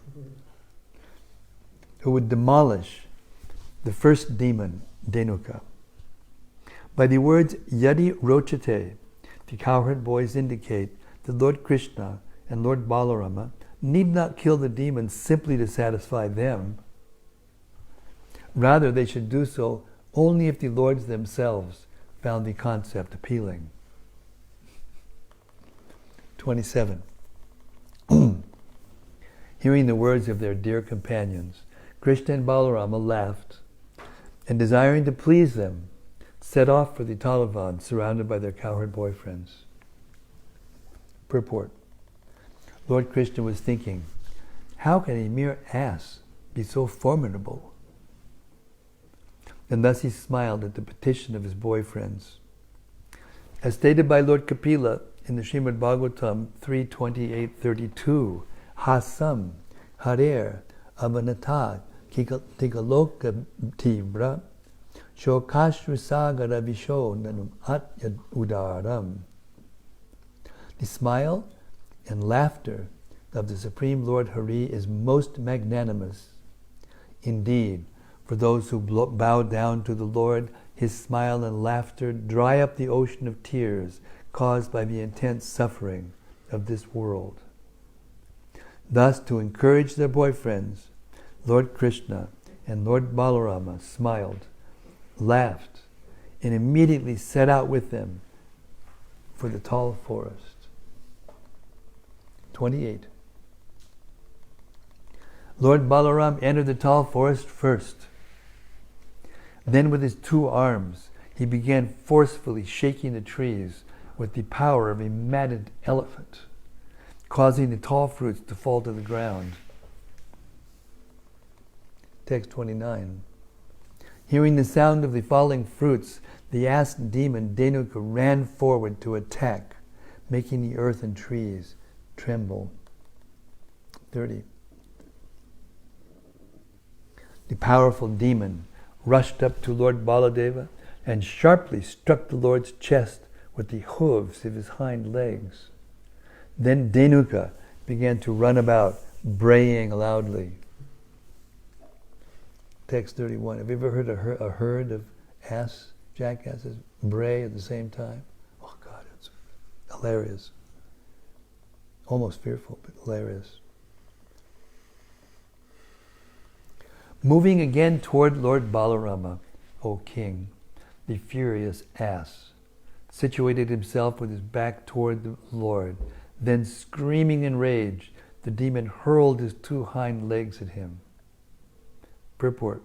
A: who would demolish the first demon, Dhenuka. By the words Yadi Rochate, the cowherd boys indicate that Lord Krishna and Lord Balarama need not kill the demons simply to satisfy them. Rather, they should do so only if the lords themselves found the concept appealing. 27. Hearing the words of their dear companions, Krishna and Balarama laughed, and desiring to please them, set off for the Talavan, surrounded by their cowherd boyfriends. Purport. Lord Krishna was thinking, how can a mere ass be so formidable? And thus he smiled at the petition of his boyfriends. As stated by Lord Kapila in the Srimad-Bhagavatam 3:28-32, Hasam Harer Avanata Tikaloka Tibra Shokashrisagara Visho Nanum Atyad Udaram. The smile and laughter of the Supreme Lord Hari is most magnanimous. Indeed, for those who bow down to the Lord, his smile and laughter dry up the ocean of tears caused by the intense suffering of this world. Thus, to encourage their boyfriends, Lord Krishna and Lord Balarama smiled, laughed, and immediately set out with them for the tall forest. 28. Lord Balaram entered the tall forest first. Then with his two arms, he began forcefully shaking the trees with the power of a matted elephant, causing the tall fruits to fall to the ground. Text 29. Hearing the sound of the falling fruits, the ass demon Dhenuka ran forward to attack, making the earth and trees tremble. 30. The powerful demon rushed up to Lord Baladeva and sharply struck the Lord's chest with the hooves of his hind legs. Then Dhenuka began to run about, braying loudly. Text 31. Have you ever heard a herd of jackasses bray at the same time? Oh God, it's hilarious. Almost fearful, but hilarious. Moving again toward Lord Balarama, O king, the furious ass situated himself with his back toward the Lord. Then, screaming in rage, the demon hurled his two hind legs at him. Purport.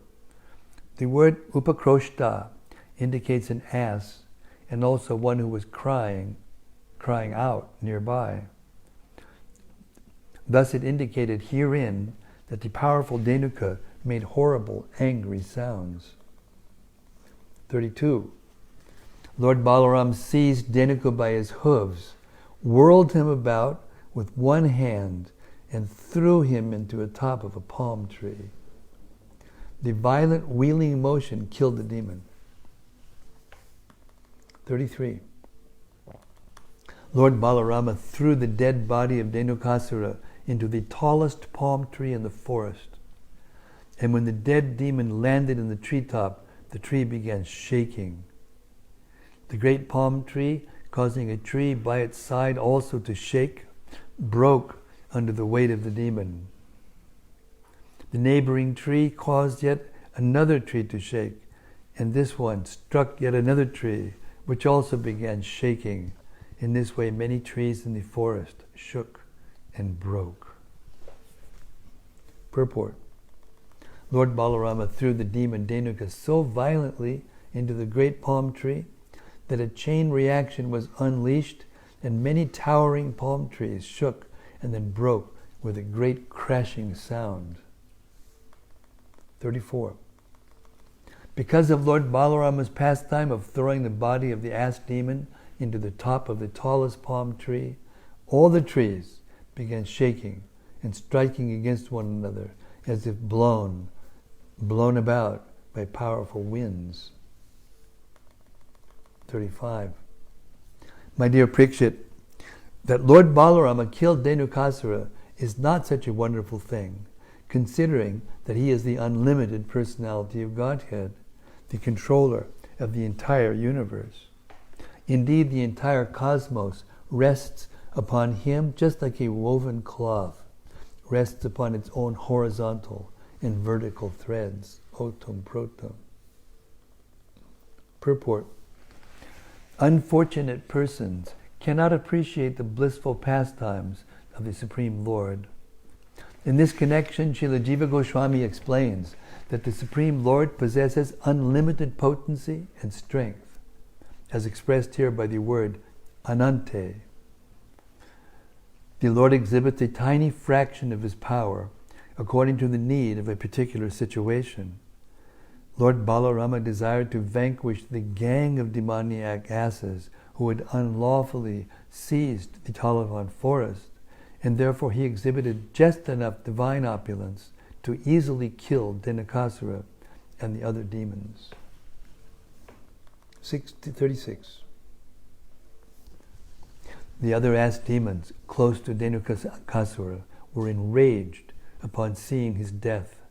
A: The word upakroshta indicates an ass and also one who was crying out nearby. Thus it indicated herein that the powerful Dhenuka made horrible, angry sounds. 32. Lord Balaram seized Dhenuka by his hooves, whirled him about with one hand, and threw him into the top of a palm tree. The violent wheeling motion killed the demon. 33. Lord Balarama threw the dead body of Dhenukasura into the tallest palm tree in the forest. And when the dead demon landed in the treetop, the tree began shaking. The great palm tree, causing a tree by its side also to shake, broke under the weight of the demon. The neighboring tree caused yet another tree to shake, and this one struck yet another tree, which also began shaking. In this way, many trees in the forest shook and broke. Purport. Lord Balarama threw the demon Dhenuka so violently into the great palm tree that a chain reaction was unleashed, and many towering palm trees shook and then broke with a great crashing sound. 34. Because of Lord Balarama's pastime of throwing the body of the ass demon into the top of the tallest palm tree, all the trees began shaking and striking against one another as if blown about by powerful winds. 35. My dear Parikshit, that Lord Balarama killed Dhenukasura is not such a wonderful thing, considering that he is the unlimited personality of Godhead, the controller of the entire universe. Indeed, the entire cosmos rests upon him just like a woven cloth rests upon its own horizontal and vertical threads. Otam protam. Purport. Unfortunate persons cannot appreciate the blissful pastimes of the Supreme Lord. In this connection, Srila Jiva Goswami explains that the Supreme Lord possesses unlimited potency and strength, as expressed here by the word anante. The Lord exhibits a tiny fraction of his power according to the need of a particular situation. Lord Balarama desired to vanquish the gang of demoniac asses who had unlawfully seized the Talavan forest, and therefore he exhibited just enough divine opulence to easily kill Dhenukasura and the other demons. 36. The other ass demons close to Dhenukasura were enraged upon seeing his death,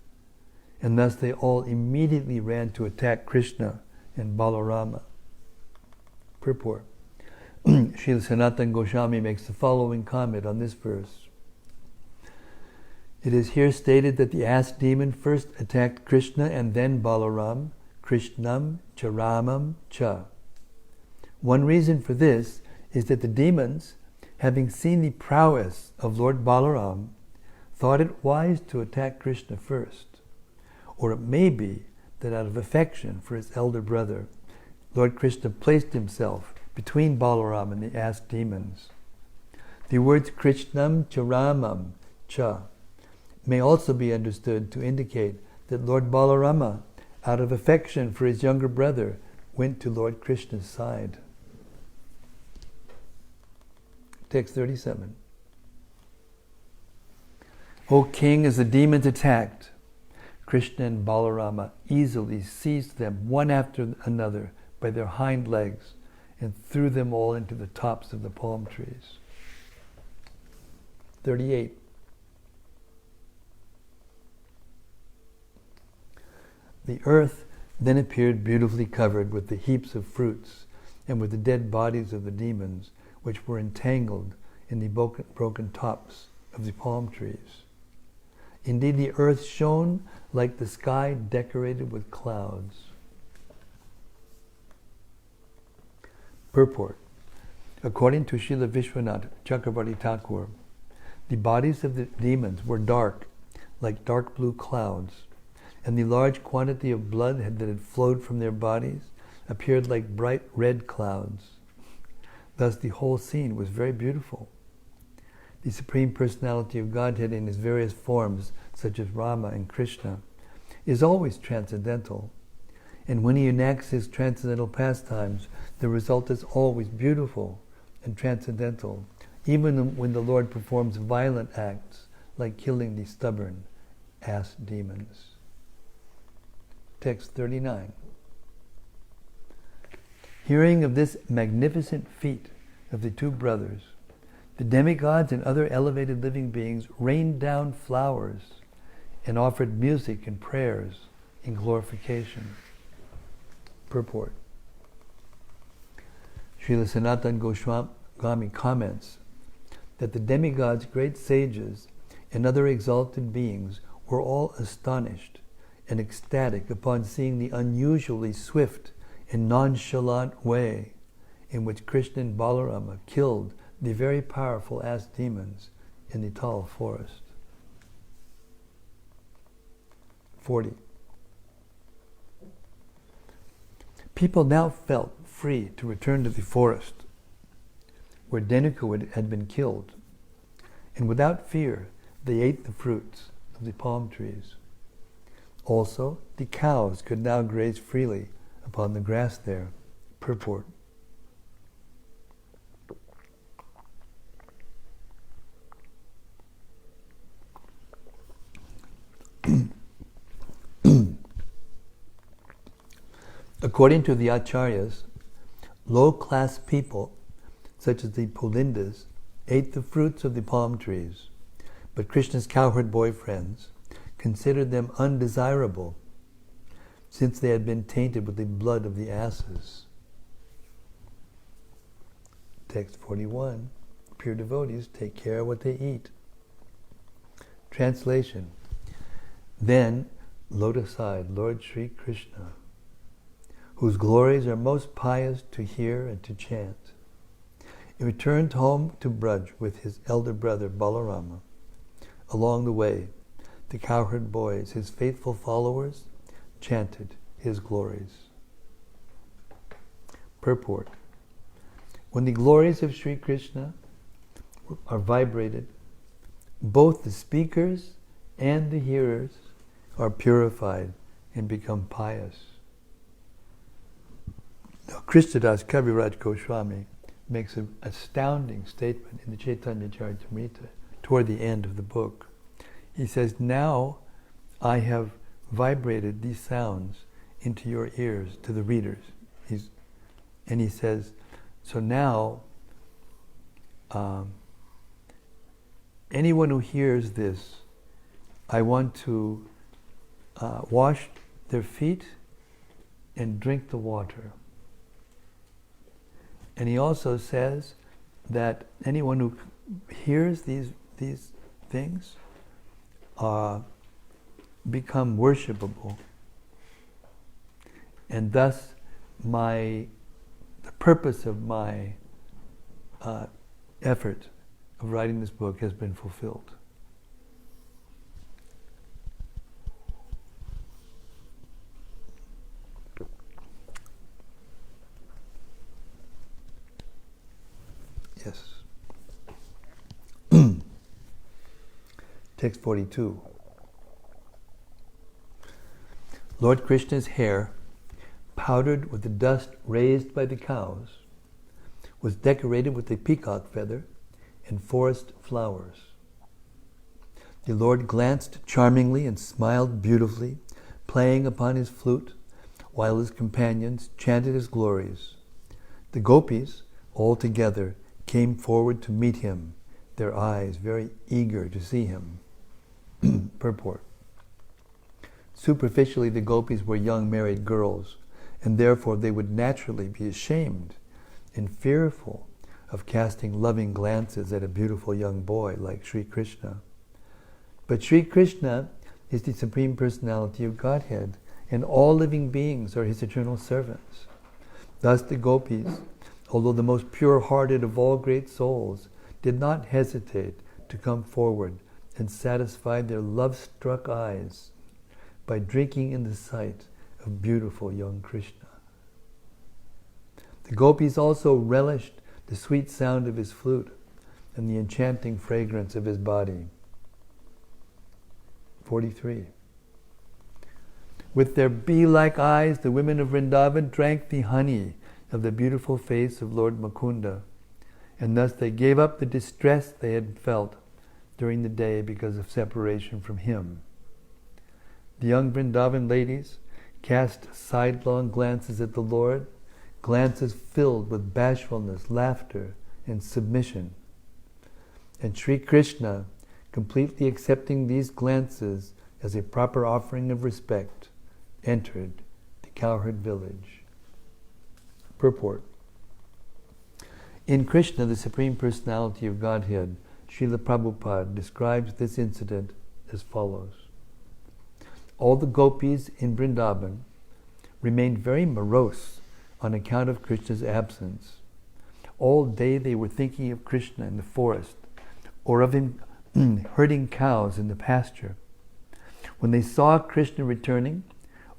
A: and thus they all immediately ran to attack Krishna and Balarama. Purport. Srila Sanatana Goswami makes the following comment on this verse. It is here stated that the ass demon first attacked Krishna and then Balaram, Krishnam Charamam Cha. One reason for this is that the demons, having seen the prowess of Lord Balaram, thought it wise to attack Krishna first. Or it may be that out of affection for his elder brother, Lord Krishna placed himself between Balaram and the ass demons. The words Krishnam Charamam Cha may also be understood to indicate that Lord Balarama, out of affection for his younger brother, went to Lord Krishna's side. Text 37. O king, as the demons attacked, Krishna and Balarama easily seized them one after another by their hind legs and threw them all into the tops of the palm trees. 38. The earth then appeared beautifully covered with the heaps of fruits and with the dead bodies of the demons, which were entangled in the broken tops of the palm trees. Indeed, the earth shone like the sky decorated with clouds. Purport. According to Srila Vishwanath Chakravarti Thakur, the bodies of the demons were dark, like dark blue clouds, and the large quantity of blood that had flowed from their bodies appeared like bright red clouds. Thus the whole scene was very beautiful. The Supreme Personality of Godhead in his various forms, such as Rama and Krishna, is always transcendental. And when he enacts his transcendental pastimes, the result is always beautiful and transcendental, even when the Lord performs violent acts, like killing the stubborn ass demons. Text 39. Hearing of this magnificent feat of the two brothers, the demigods and other elevated living beings rained down flowers and offered music and prayers in glorification. Purport. Srila Sanatana Goswami comments that the demigods, great sages, and other exalted beings were all astonished and ecstatic upon seeing the unusually swift and nonchalant way in which Krishna and Balarama killed the very powerful ass demons in the tall forest. 40. People now felt free to return to the forest where Dhenuka had been killed, and without fear they ate the fruits of the palm trees. Also, the cows could now graze freely upon the grass there. Purport. According to the Acharyas, Low-class people, such as the Pulindas, ate the fruits of the palm trees, but Krishna's cowherd boyfriends considered them undesirable, since they had been tainted with the blood of the asses. Text 41. Pure devotees take care of what they eat. Translation. Then, lotus-eyed Lord Sri Krishna, whose glories are most pious to hear and to chant, he returned home to Braj with his elder brother Balarama. Along the way, the cowherd boys, his faithful followers, chanted his glories. Purport. When the glories of Sri Krishna are vibrated, both the speakers and the hearers are purified and become pious. Now, Krishnadas Kaviraj Goswami makes an astounding statement in the Chaitanya Charitamrita toward the end of the book. He says, now I have vibrated these sounds into your ears, to the readers. And he says, so now anyone who hears this, I want to wash their feet and drink the water. And he also says that anyone who hears these things become worshipable. And thus the purpose of my effort of writing this book has been fulfilled. Yes. Text 42. Lord Krishna's hair, powdered with the dust raised by the cows, was decorated with a peacock feather and forest flowers. The Lord glanced charmingly and smiled beautifully, playing upon his flute, while his companions chanted his glories. The gopis, all together, came forward to meet him, their eyes very eager to see him. Purport. Superficially, the gopis were young married girls, and therefore they would naturally be ashamed and fearful of casting loving glances at a beautiful young boy like Sri Krishna. But Sri Krishna is the Supreme Personality of Godhead, and all living beings are his eternal servants. Thus the gopis, although the most pure-hearted of all great souls, did not hesitate to come forward and satisfy their love-struck eyes by drinking in the sight of beautiful young Krishna. The gopis also relished the sweet sound of his flute and the enchanting fragrance of his body. 43. With their bee-like eyes, the women of Vrindavan drank the honey of the beautiful face of Lord Mukunda, and thus they gave up the distress they had felt during the day because of separation from him. The young Vrindavan ladies cast sidelong glances at the Lord, glances filled with bashfulness, laughter, and submission. And Sri Krishna, completely accepting these glances as a proper offering of respect, entered the cowherd village. Purport. In Krishna, the Supreme Personality of Godhead, Srila Prabhupada describes this incident as follows. All the gopis in Vrindavan remained very morose on account of Krishna's absence. All day they were thinking of Krishna in the forest, or of him herding cows in the pasture. When they saw Krishna returning,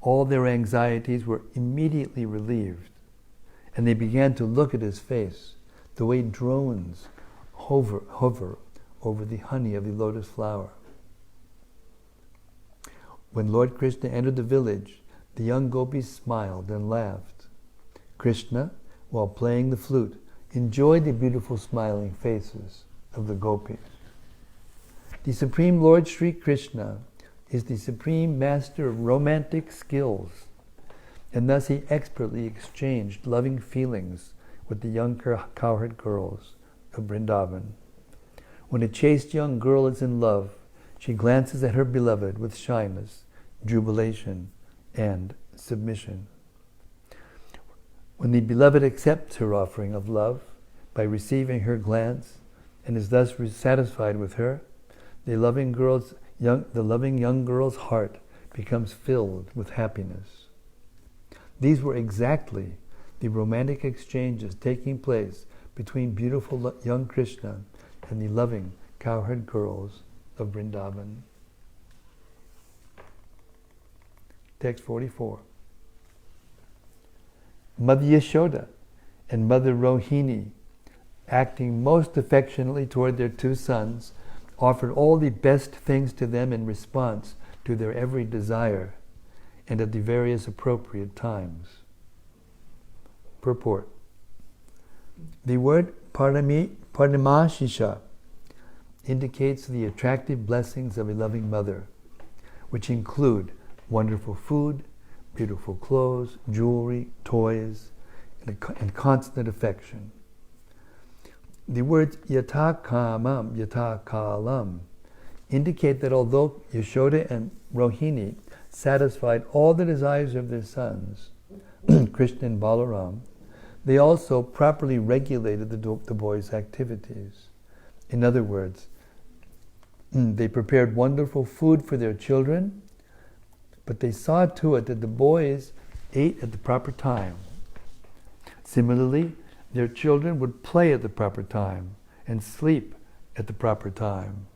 A: all their anxieties were immediately relieved, and they began to look at his face, the way drones hover over the honey of the lotus flower. When Lord Krishna entered the village, the young gopis smiled and laughed. Krishna, while playing the flute, enjoyed the beautiful smiling faces of the gopis. The Supreme Lord Sri Krishna is the supreme master of romantic skills, and thus he expertly exchanged loving feelings with the young cowherd girls of Vrindavan. When a chaste young girl is in love, she glances at her beloved with shyness, jubilation, and submission. When the beloved accepts her offering of love by receiving her glance and is thus satisfied with her, the loving young girl's heart becomes filled with happiness. These were exactly the romantic exchanges taking place between beautiful young Krishna and the loving cowherd girls of Vrindavan. Text 44. Mother Yashoda and Mother Rohini, acting most affectionately toward their two sons, offered all the best things to them in response to their every desire and at the various appropriate times. Purport. The word Paramashisha indicates the attractive blessings of a loving mother, which include wonderful food, beautiful clothes, jewelry, toys, and constant affection. The words yata kamam, yata kalam indicate that although Yashoda and Rohini satisfied all the desires of their sons, Krishna and Balaram, they also properly regulated the boys' activities. In other words, they prepared wonderful food for their children, but they saw to it that the boys ate at the proper time. Similarly, their children would play at the proper time and sleep at the proper time.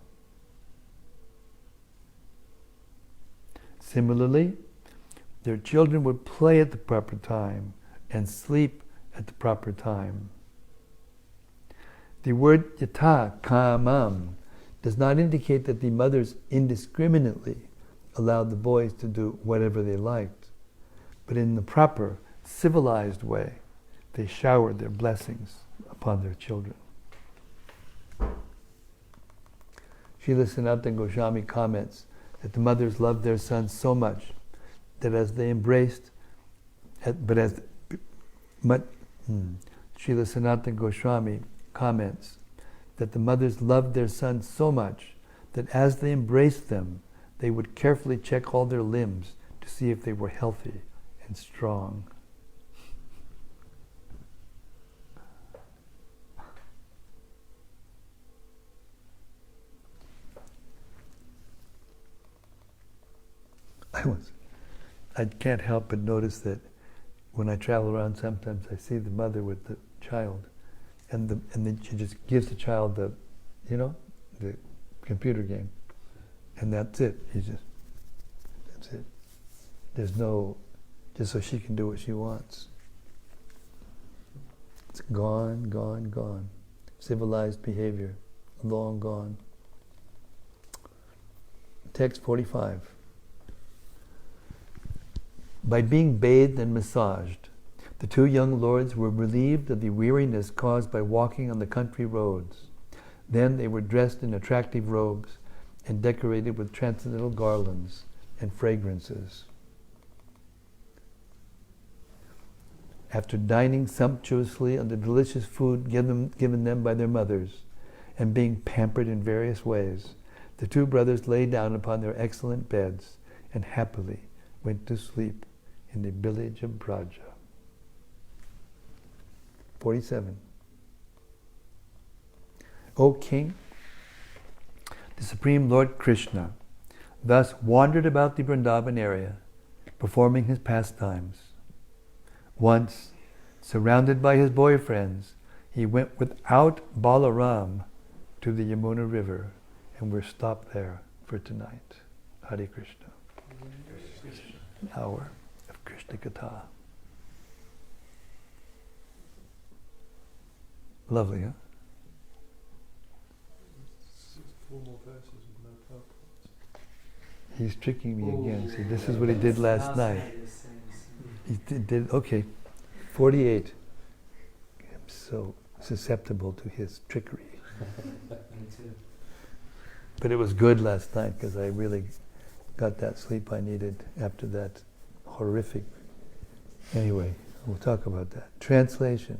A: Similarly, their children would play at the proper time and sleep at the proper time. The word yata kamam does not indicate that the mothers indiscriminately allowed the boys to do whatever they liked, but in the proper, civilized way, they showered their blessings upon their children. Srila Sanatana Goswami comments that the mothers loved their sons so much that as they embraced, Srila Sanatana Goswami comments that the mothers loved their sons so much that as they embraced them, they would carefully check all their limbs to see if they were healthy and strong. I can't help but notice that when I travel around, sometimes I see the mother with the child, and then she just gives the child the computer game, and that's it. That's it. There's no, just so she can do what she wants. It's gone, gone, gone. Civilized behavior, long gone. Text 45. By being bathed and massaged, the two young lords were relieved of the weariness caused by walking on the country roads. Then they were dressed in attractive robes and decorated with transcendental garlands and fragrances. After dining sumptuously on the delicious food given them by their mothers and being pampered in various ways, the two brothers lay down upon their excellent beds and happily went to sleep in the village of Braja. 47. O King, the Supreme Lord Krishna thus wandered about the Vrindavan area, performing his pastimes. Once, surrounded by his boyfriends, he went without Balaram to the Yamuna River, and we're stopped there for tonight. Hare Krishna. Hour of Krishna Katha. Lovely, huh?
B: 4 more verses with no purport.
A: He's tricking me again. See, this is what he did last night. He did okay. 48. I'm so susceptible to his trickery.
C: Me too.
A: But it was good last night because I really got that sleep I needed after that horrific. Anyway, we'll talk about that. Translation.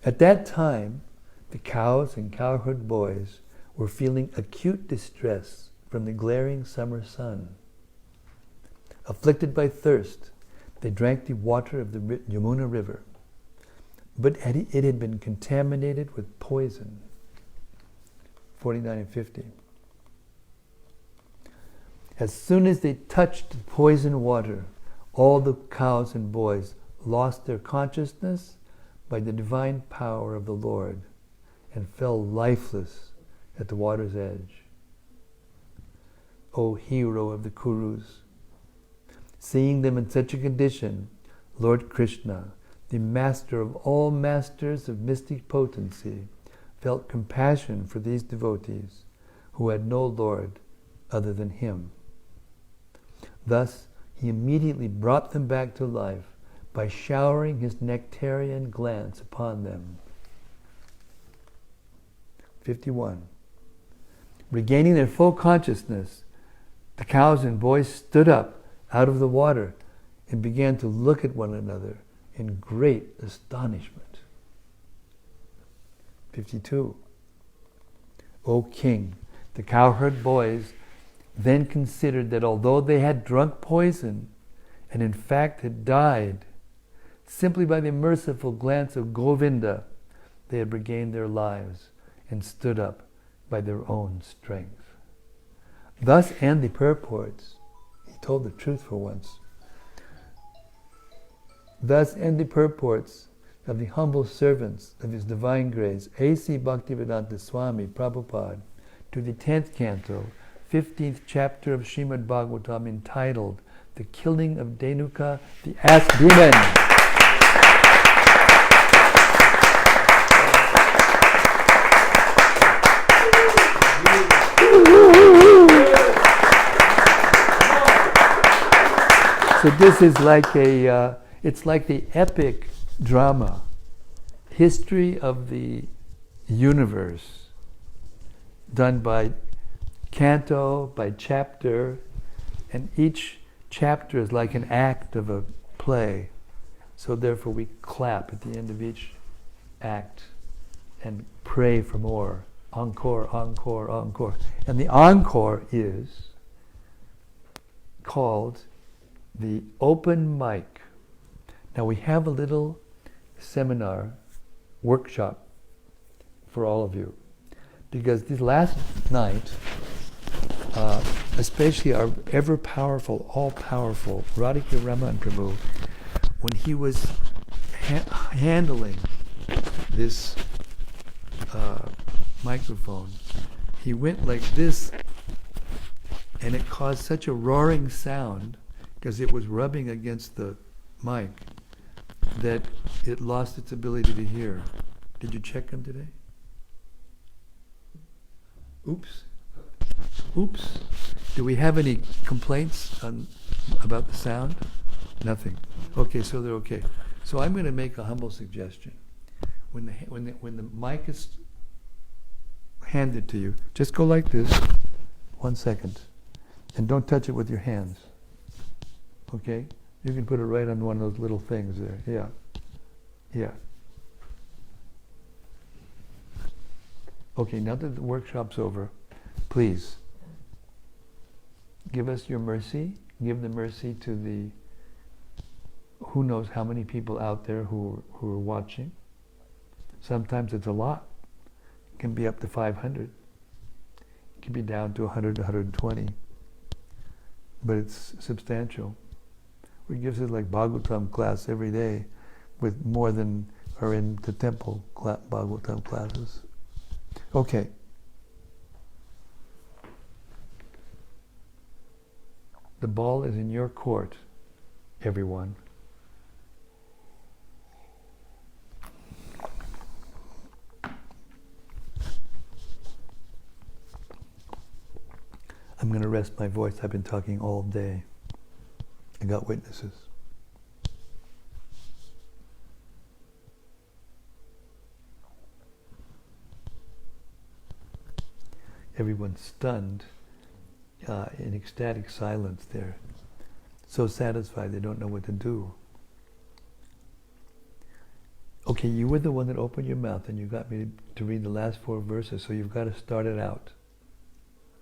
A: At that time, the cows and cowherd boys were feeling acute distress from the glaring summer sun. Afflicted by thirst, they drank the water of the Yamuna River, but it had been contaminated with poison. 49 and 50. As soon as they touched the poison water, all the cows and boys lost their consciousness by the divine power of the Lord and fell lifeless at the water's edge. O hero of the Kurus, seeing them in such a condition, Lord Krishna, the master of all masters of mystic potency, felt compassion for these devotees who had no Lord other than him. Thus, he immediately brought them back to life by showering his nectarian glance upon them. 51. Regaining their full consciousness, the cows and boys stood up out of the water and began to look at one another in great astonishment. 52. O king, the cowherd boys then considered that although they had drunk poison and in fact had died, simply by the merciful glance of Govinda, they had regained their lives and stood up by their own strength. Thus end the purports. He told the truth for once. Thus end the purports of the humble servants of His Divine Grace, A.C. Bhaktivedanta Swami Prabhupada, to the 10th canto, 15th chapter of Srimad-Bhagavatam, entitled The Killing of Dhenuka, the Ass Demon. So this is like it's like the epic drama, history of the universe, done by canto, by chapter, and each chapter is like an act of a play. So therefore we clap at the end of each act and pray for more. Encore, encore, encore. And the encore is called the open mic. Now we have a little seminar, workshop for all of you. Because this last night, especially our ever-powerful, all-powerful Radhika Raman Prabhu, when he was handling this microphone, he went like this, and it caused such a roaring sound because it was rubbing against the mic that it lost its ability to hear. Did you check him today? Oops. Oops. Do we have any complaints about the sound? Nothing. Okay, so they're okay. So I'm going to make a humble suggestion. When the mic is handed to you, just go like this, 1 second, and don't touch it with your hands. Okay? You can put it right on one of those little things there. Yeah. Yeah. Okay, now that the workshop's over, please give us your mercy. Give the mercy to the who knows how many people out there who are watching. Sometimes it's a lot. It can be up to 500. It can be down to 100, 120. But it's substantial. We give it like Bhagavatam class every day with more than are in the temple Bhagavatam classes. Okay. The ball is in your court, everyone. I'm going to rest my voice. I've been talking all day. I got witnesses. Everyone's stunned, in ecstatic silence there. So satisfied they don't know what to do. Okay, you were the one that opened your mouth and you got me to read the last 4 verses, so you've got to start it out.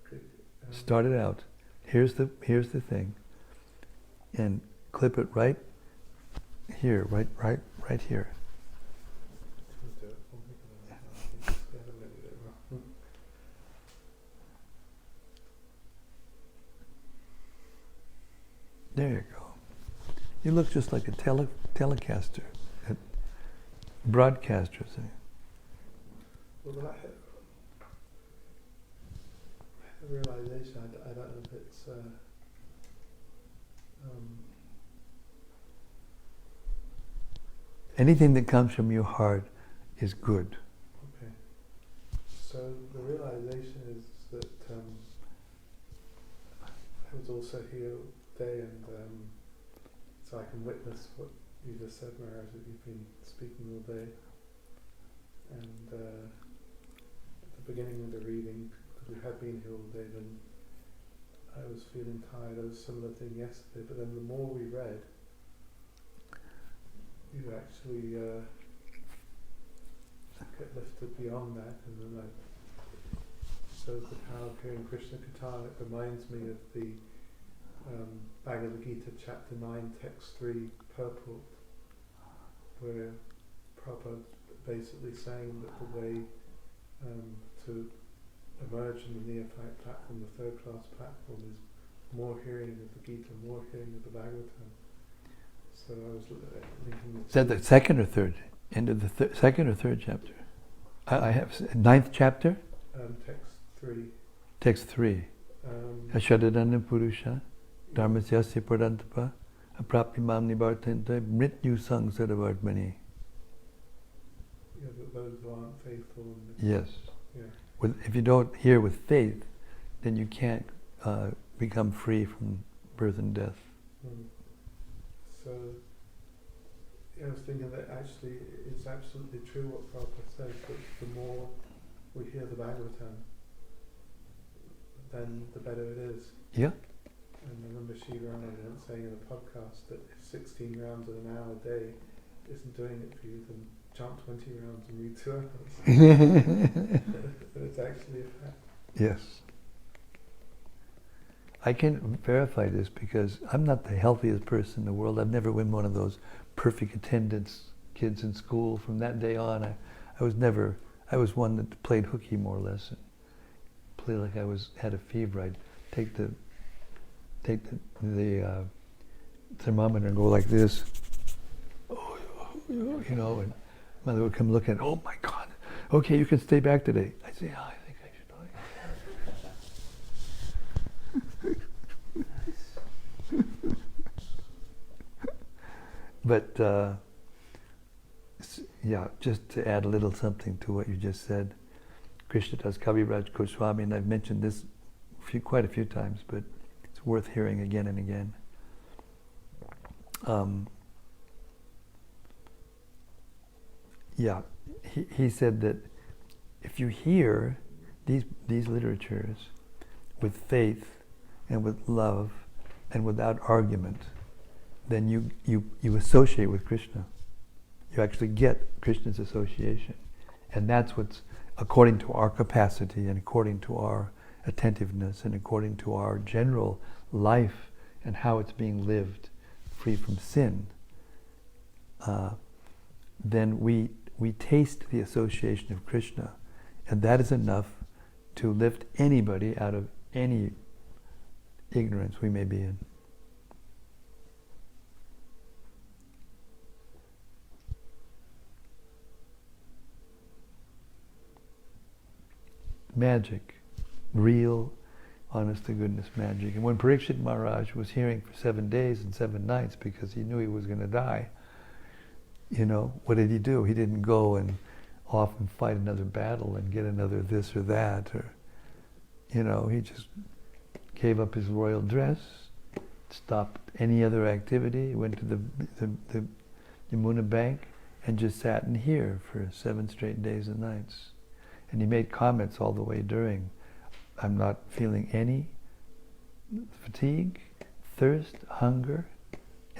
B: Okay,
A: Start it out. Here's the thing. And clip it right here, right here.
B: I'll do it for me, I think it's better than it wrong.
A: There you go. You look just like a telecaster, a broadcaster.
B: Well, I had a realization, I don't know if it's
A: Anything that comes from your heart is good.
B: okay. So the realization is that I was also here today, and so I can witness what you just said, Maharaj, that you've been speaking all day. And at the beginning of the reading, because we had been here all day, then I was feeling tired. It was a similar thing yesterday, but then the more we read, you actually get lifted beyond that, and then so the power of hearing Krishna Katha, it reminds me of the Bhagavad Gita chapter 9 text 3 purport, where Prabhupada basically saying that the way to emerge in the neophyte platform, the third class platform, is more hearing of the Gita, more hearing of the Bhagavatam. So I was thinking...
A: Is that the second or third? End of the second or third chapter? I have 9th chapter?
B: Text 3.
A: Text 3. Ashadadanam Purusha, Dharmasyasya Pradantapa, Aprapimam Nibartente, Mrityu Sangsaravartmani.
B: Yeah, those who aren't faithful.
A: Yes.
B: Yeah.
A: If you don't hear with faith, then you can't become free from birth and death.
B: Mm. So, I was thinking that actually it's absolutely true what Prabhupada says, that the more we hear the Bhagavatam, then the better it is.
A: Yeah.
B: And I remember Shiva Anand saying in a podcast that if 16 rounds in an hour a day isn't doing it for you, then jump 20 rounds and read 2 hours. But it's actually a fact.
A: Yes. I can verify this because I'm not the healthiest person in the world. I've never been one of those perfect attendance kids in school. From that day on, I was one that played hooky more or less, and played like I had a fever. I'd take the thermometer and go like this, you know, and mother would come look at it, oh my God, okay, you can stay back today. I'd say, I think I should. But yeah, just to add a little something to what you just said, Krishnadas Kaviraj Goswami, and I've mentioned this quite a few times, but it's worth hearing again and again. Yeah, he said that if you hear these literatures with faith and with love and without argument, then you associate with Krishna. You actually get Krishna's association. And that's what's, according to our capacity and according to our attentiveness and according to our general life and how it's being lived free from sin, then we taste the association of Krishna, and that is enough to lift anybody out of any ignorance we may be in. Magic, real, honest to goodness magic. And when Parikshit Maharaj was hearing for 7 days and 7 nights because he knew he was going to die, you know, what did he do? He didn't go and off and fight another battle and get another this or that, or, you know, he just gave up his royal dress, stopped any other activity, went to the Yamuna bank and just sat in here for 7 straight days and nights. And he made comments all the way during, I'm not feeling any fatigue, thirst, hunger,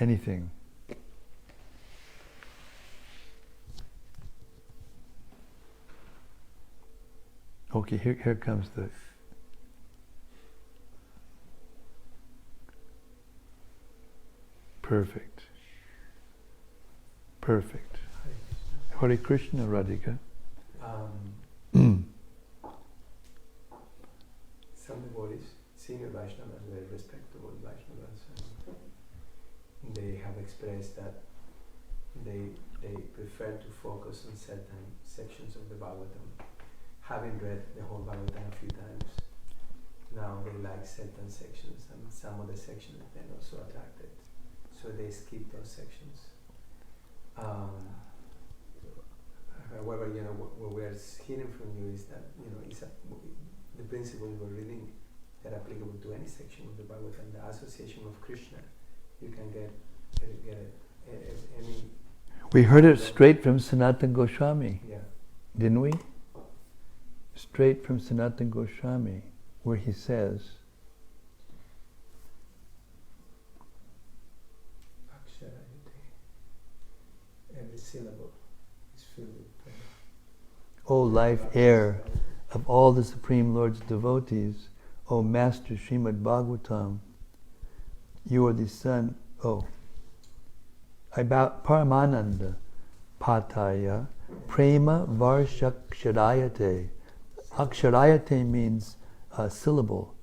A: anything. Okay, here comes the... Perfect. Perfect. Hare Krishna, Radhika.
C: Some devotees, senior Vaishnavas, very respectable Vaishnavas, and they have expressed that they prefer to focus on certain sections of the Bhagavatam. Having read the whole Bhagavatam a few times, now they like certain sections, and some of the sections they're not so attracted, so they skip those sections. However, what we are hearing from you is that the principles we're reading that are applicable to any section of the Bhagavatam, the association of Krishna. You can get any.
A: We heard it straight from Sanatana Goswami, didn't we? Straight from Sanatana Goswami, where he says,
C: every syllable is filled with prayer.
A: O life heir of all the Supreme Lord's devotees, O Master Srimad-Bhagavatam, you are the son, about Paramananda Pataya, Prema Varshaksharayate. Aksharayate means a syllable.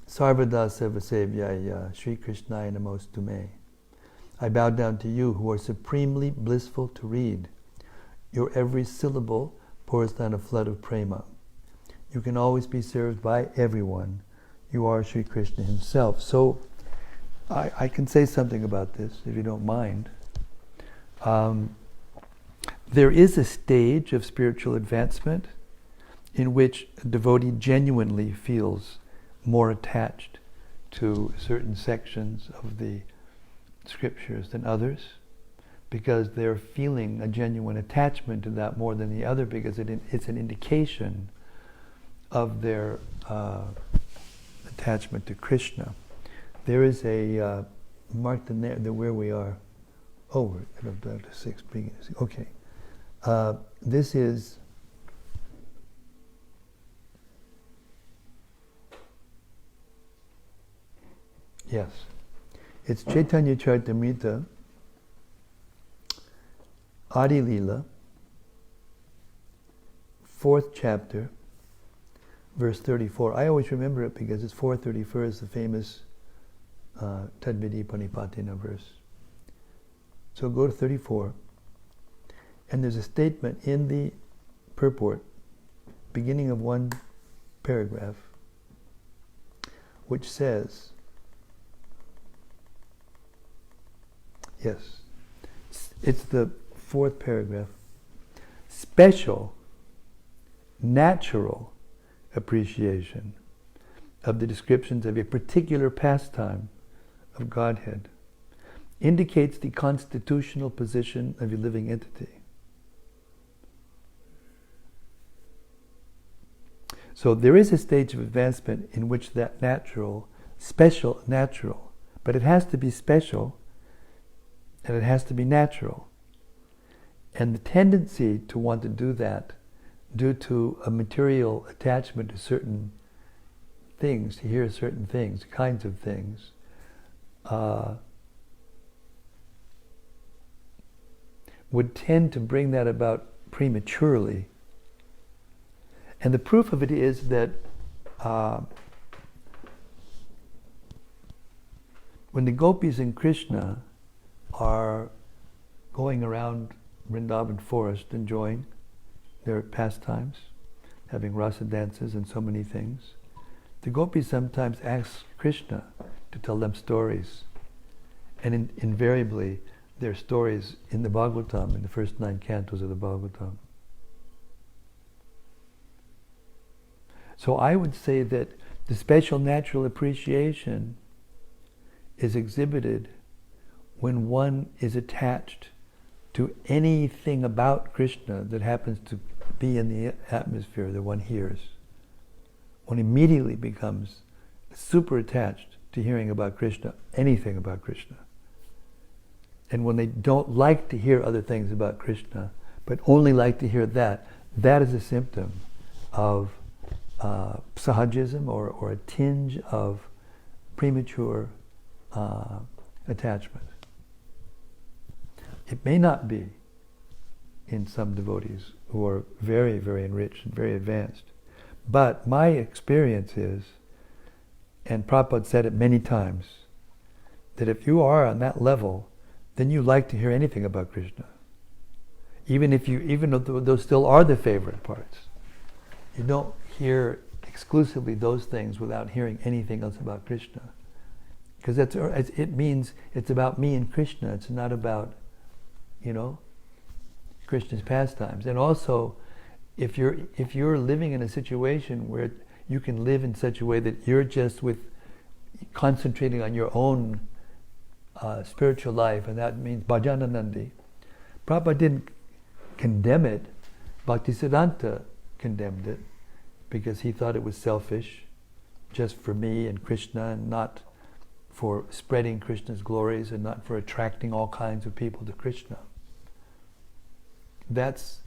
A: Sarvada Sarvasevyaya, Sri Krishnaya Namostume. I bow down to you who are supremely blissful to read. Your every syllable pours down a flood of prema. You can always be served by everyone. You are Sri Krishna himself. So I can say something about this, if you don't mind. There is a stage of spiritual advancement in which a devotee genuinely feels more attached to certain sections of the scriptures than others, because they're feeling a genuine attachment to that more than the other, because it's an indication of their attachment to Krishna. There is a mark the where we are. Oh, we're at about 6 beginning. Okay, this is yes. It's Chaitanya Charitamrita, Adi Lila, 4th chapter, verse 34. I always remember it because it's 434 is the famous Tadvidi Panipatina verse. So go to 34, and there's a statement in the purport, beginning of one paragraph, which says, yes, it's the 4th paragraph, special, natural appreciation of the descriptions of a particular pastime of Godhead indicates the constitutional position of a living entity. So there is a stage of advancement in which that natural, but it has to be special and it has to be natural. And the tendency to want to do that due to a material attachment to certain things, to hear certain things, kinds of things, would tend to bring that about prematurely. And the proof of it is that when the gopis and Krishna are going around Vrindavan forest enjoying their pastimes, having rasa dances and so many things, the gopis sometimes ask Krishna to tell them stories. And invariably, they're stories in the Bhagavatam, in the first 9 cantos of the Bhagavatam. So I would say that the special natural appreciation is exhibited when one is attached to anything about Krishna that happens to be in the atmosphere that one hears. One immediately becomes super attached to hearing about Krishna, anything about Krishna. And when they don't like to hear other things about Krishna, but only like to hear that, that is a symptom of sahajism or a tinge of premature attachment. It may not be in some devotees who are very, very enriched and very advanced. But my experience is, and Prabhupada said it many times, that if you are on that level, then you like to hear anything about Krishna. Even though those still are the favorite parts. You don't hear exclusively those things without hearing anything else about Krishna. Because it means it's about me and Krishna. It's not about, Krishna's pastimes. And also, if you're living in a situation where you can live in such a way that you're just concentrating on your own spiritual life, and that means bhajananandi. Prabhupada didn't condemn it. Bhaktisiddhanta condemned it because he thought it was selfish, just for me and Krishna, and not for spreading Krishna's glories and not for attracting all kinds of people to Krishna. That's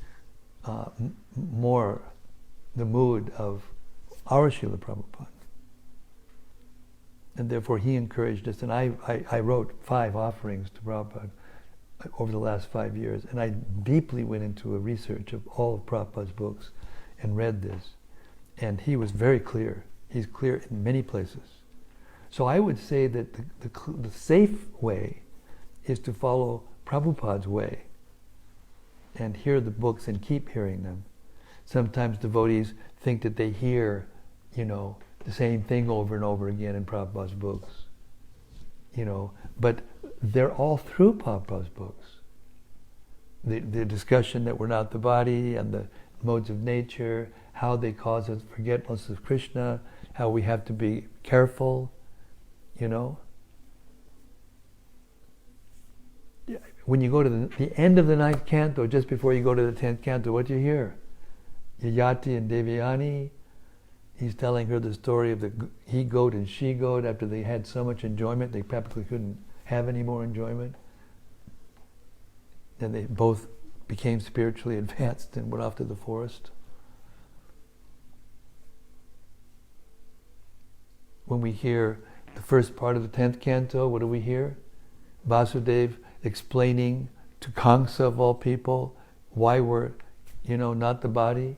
A: more the mood of our Srila Prabhupada. And therefore he encouraged us, and I wrote 5 offerings to Prabhupada over the last 5 years, and I deeply went into a research of all of Prabhupada's books and read this. And he was very clear. He's clear in many places. So I would say that the safe way is to follow Prabhupada's way and hear the books and keep hearing them. Sometimes devotees think that they hear, the same thing over and over again in Prabhupada's books. But they're all through Prabhupada's books. The discussion that we're not the body and the modes of nature, how they cause us forgetfulness of Krishna, how we have to be careful, When you go to the end of the 9th canto, just before you go to the 10th canto, what do you hear? Yayati and Devyani, he's telling her the story of the he-goat and she-goat after they had so much enjoyment, they practically couldn't have any more enjoyment. Then they both became spiritually advanced and went off to the forest. When we hear the first part of the 10th canto, what do we hear? Vasudeva explaining to Kamsa of all people why we're, not the body.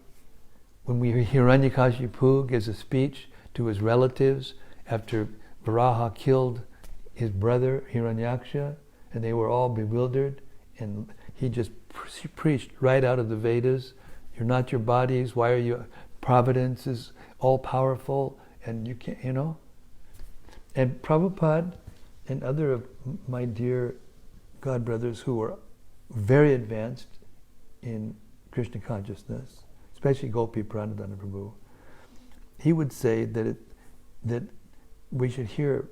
A: When we hear Hiranyakashipu gives a speech to his relatives after Varaha killed his brother Hiranyaksha, and they were all bewildered, and he just preached right out of the Vedas. You're not your bodies. Why are you? Providence is all powerful, and you can't, And Prabhupada and other of my dear God brothers who were very advanced in Krishna consciousness, especially Gopi Pranadhana Prabhu, he would say that we should hear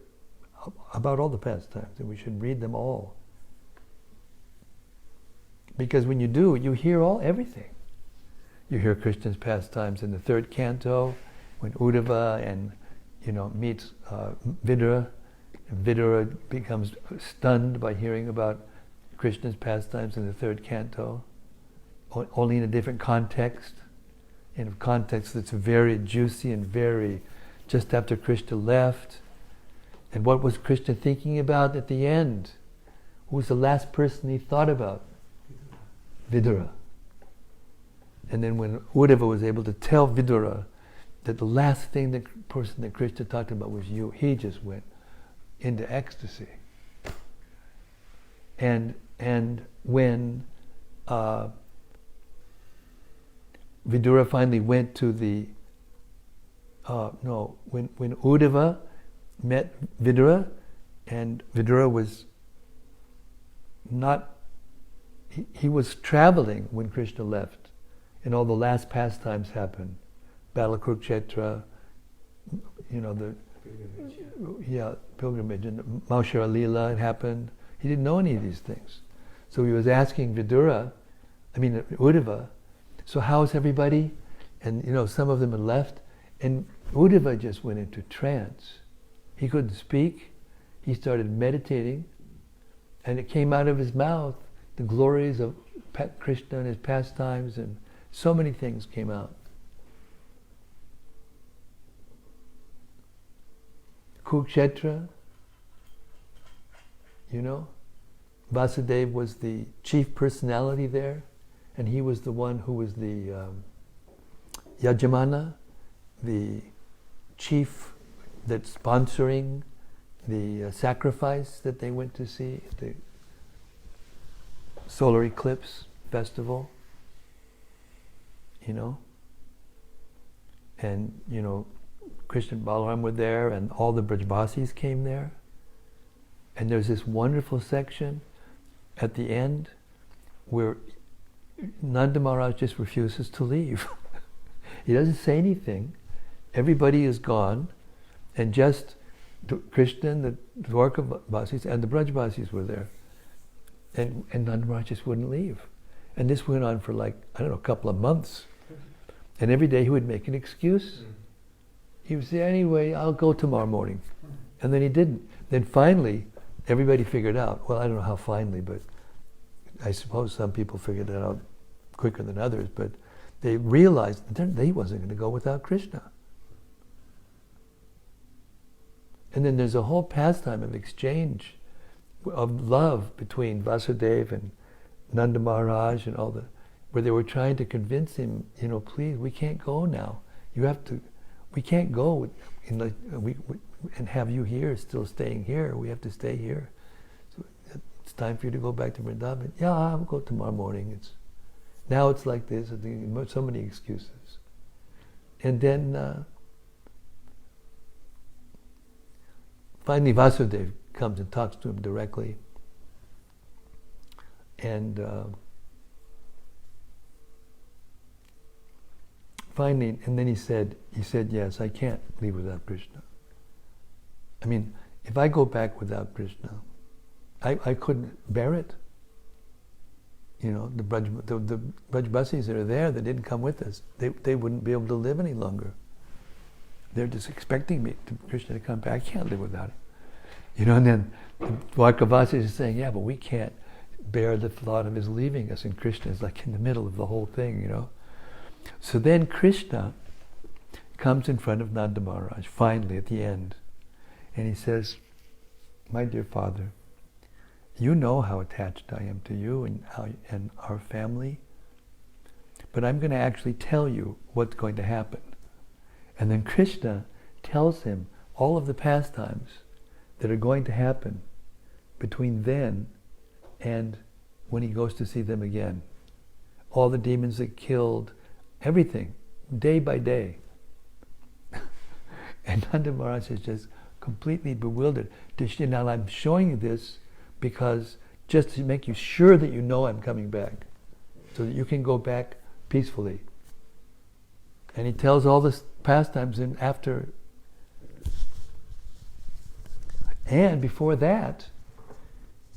A: about all the pastimes, and we should read them all. Because when you do, you hear everything. You hear Krishna's pastimes in the 3rd canto, when Uddhava and meets Vidura. And Vidura becomes stunned by hearing about Krishna's pastimes in the 3rd canto, only in a different context, in a context that's very juicy and very just after Krishna left. And what was Krishna thinking about at the end? Who was the last person he thought about? Vidura. And then when Uddhava was able to tell Vidura that the last person that Krishna talked about was you, he just went into ecstasy. And when Vidura finally went to when Uddhava met Vidura, and Vidura was not, he was traveling when Krishna left, and all the last pastimes happened. Battle of Kurukshetra, the pilgrimage, and Maushara Leela had happened. He didn't know any of these things. So he was asking Uddhava, so how's everybody? And some of them had left, and Uddhava just went into trance. He couldn't speak. He started meditating, and it came out of his mouth, the glories of Krishna and his pastimes, and So many things came out. Kurukshetra, you know, Vasudeva was the chief personality there, and he was the one who was the Yajamana, the chief that's sponsoring the sacrifice that they went to see, the solar eclipse festival, you know. And, you know, Krishna and Balaram were there, and all the Brajbasis came there. And there's this wonderful section at the end where Nanda Maharaj just refuses to leave. He doesn't say anything. Everybody is gone, and just Krishna and the Dwarkavasis and the Brajbasis were there. And Nanda Maharaj just wouldn't leave. And this went on for like, I don't know, a couple of months. And every day he would make an excuse. He would say, anyway, I'll go tomorrow morning. And then he didn't. Then finally, everybody figured out, well, I don't know how finally, but I suppose some people figured it out quicker than others, but they realized that he wasn't going to go without Krishna. And then there's a whole pastime of exchange, of love between Vasudeva and Nanda Maharaj and all the, where they were trying to convince him, you know, please, we can't go now. You have to, we can't go and have you here, still staying here. We have to stay here. So it's time for you to go back to Vrindavan. Yeah, I'll go tomorrow morning. Now it's like this, so many excuses. And then finally Vasudeva comes and talks to him directly. And finally, and then he said, yes, I can't leave without Krishna. I mean, if I go back without Krishna, I couldn't bear it. You know, the Brajbasis that are there that didn't come with us, they wouldn't be able to live any longer. They're just expecting Krishna to come back. I can't live without him. You know, and then the Dwarkavasis is saying, yeah, but we can't bear the thought of his leaving us, and Krishna is like in the middle of the whole thing, you know. So then Krishna comes in front of Nanda Maharaj, finally at the end, and he says, my dear father, you know how attached I am to you and our family, but I'm going to actually tell you what's going to happen. And then Krishna tells him all of the pastimes that are going to happen between then and when he goes to see them again. All the demons that killed, everything, day by day. And Nanda Maharaj is just completely bewildered. Now I'm showing you this because just to make you sure that you know I'm coming back, so that you can go back peacefully. And he tells all the pastimes in after. And before that,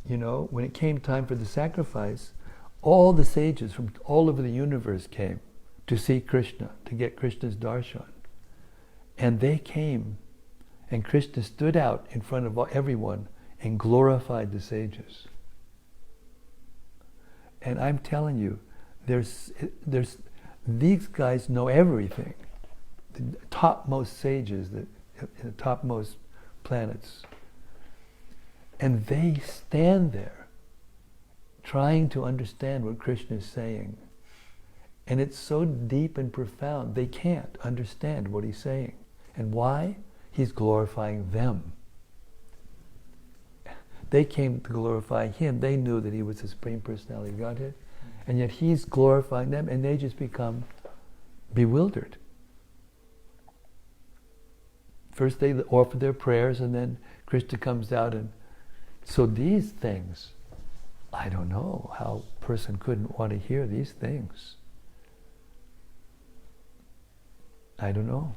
A: you know, when it came time for the sacrifice, all the sages from all over the universe came to see Krishna, to get Krishna's darshan. And they came, and Krishna stood out in front of everyone and glorified the sages. And I'm telling you, there's these guys know everything. The topmost sages, the topmost planets. And they stand there trying to understand what Krishna is saying. And it's so deep and profound, they can't understand what he's saying. And why? He's glorifying them. They came to glorify him. They knew that he was the Supreme Personality of Godhead. And yet he's glorifying them, and they just become bewildered. First they offer their prayers, and then Krishna comes out. And so these things, I don't know how a person couldn't want to hear these things. I don't know.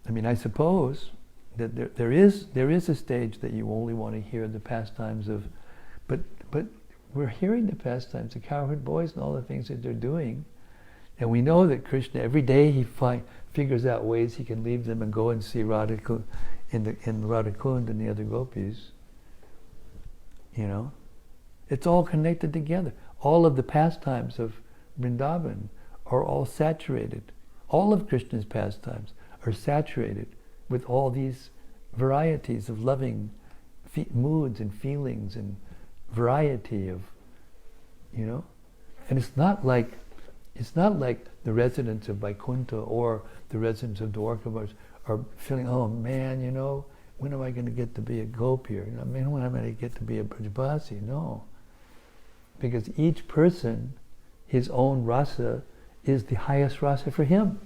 A: I mean, I suppose that there is a stage that you only want to hear the pastimes of, but we're hearing the pastimes, the cowherd boys and all the things that they're doing, and we know that Krishna every day he figures out ways he can leave them and go and see Radha in Radhakund and the other gopis. You know, it's all connected together. all of the pastimes of Vrindavan are all saturated. All of Krishna's pastimes are saturated with all these varieties of loving moods and feelings and variety of, and it's not like the residents of Vaikuntha or the residents of Dwarka are feeling, oh man, when am I going to get to be a gopi? Or, when am I going to get to be a Brajbasi? No. Because each person, his own rasa is the highest rasa for him.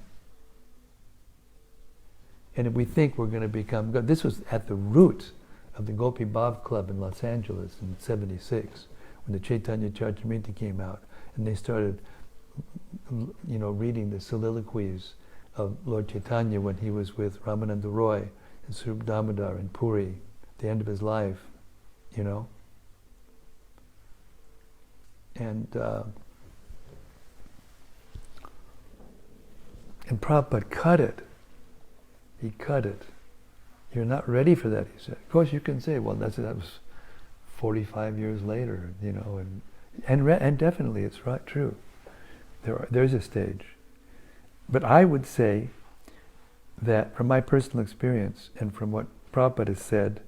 A: And if we think we're going to become good, this was at the root of the Gopi Bhav Club in Los Angeles in '76, when the Chaitanya Charitamrita came out, and they started, reading the soliloquies of Lord Chaitanya when he was with Ramananda Roy and Swarup Damodar in Puri at the end of his life, And Prabhupada cut it. He cut it. You're not ready for that, he said. Of course, you can say, well, that was 45 years later, and definitely it's right, true. There's a stage. But I would say that from my personal experience and from what Prabhupada has said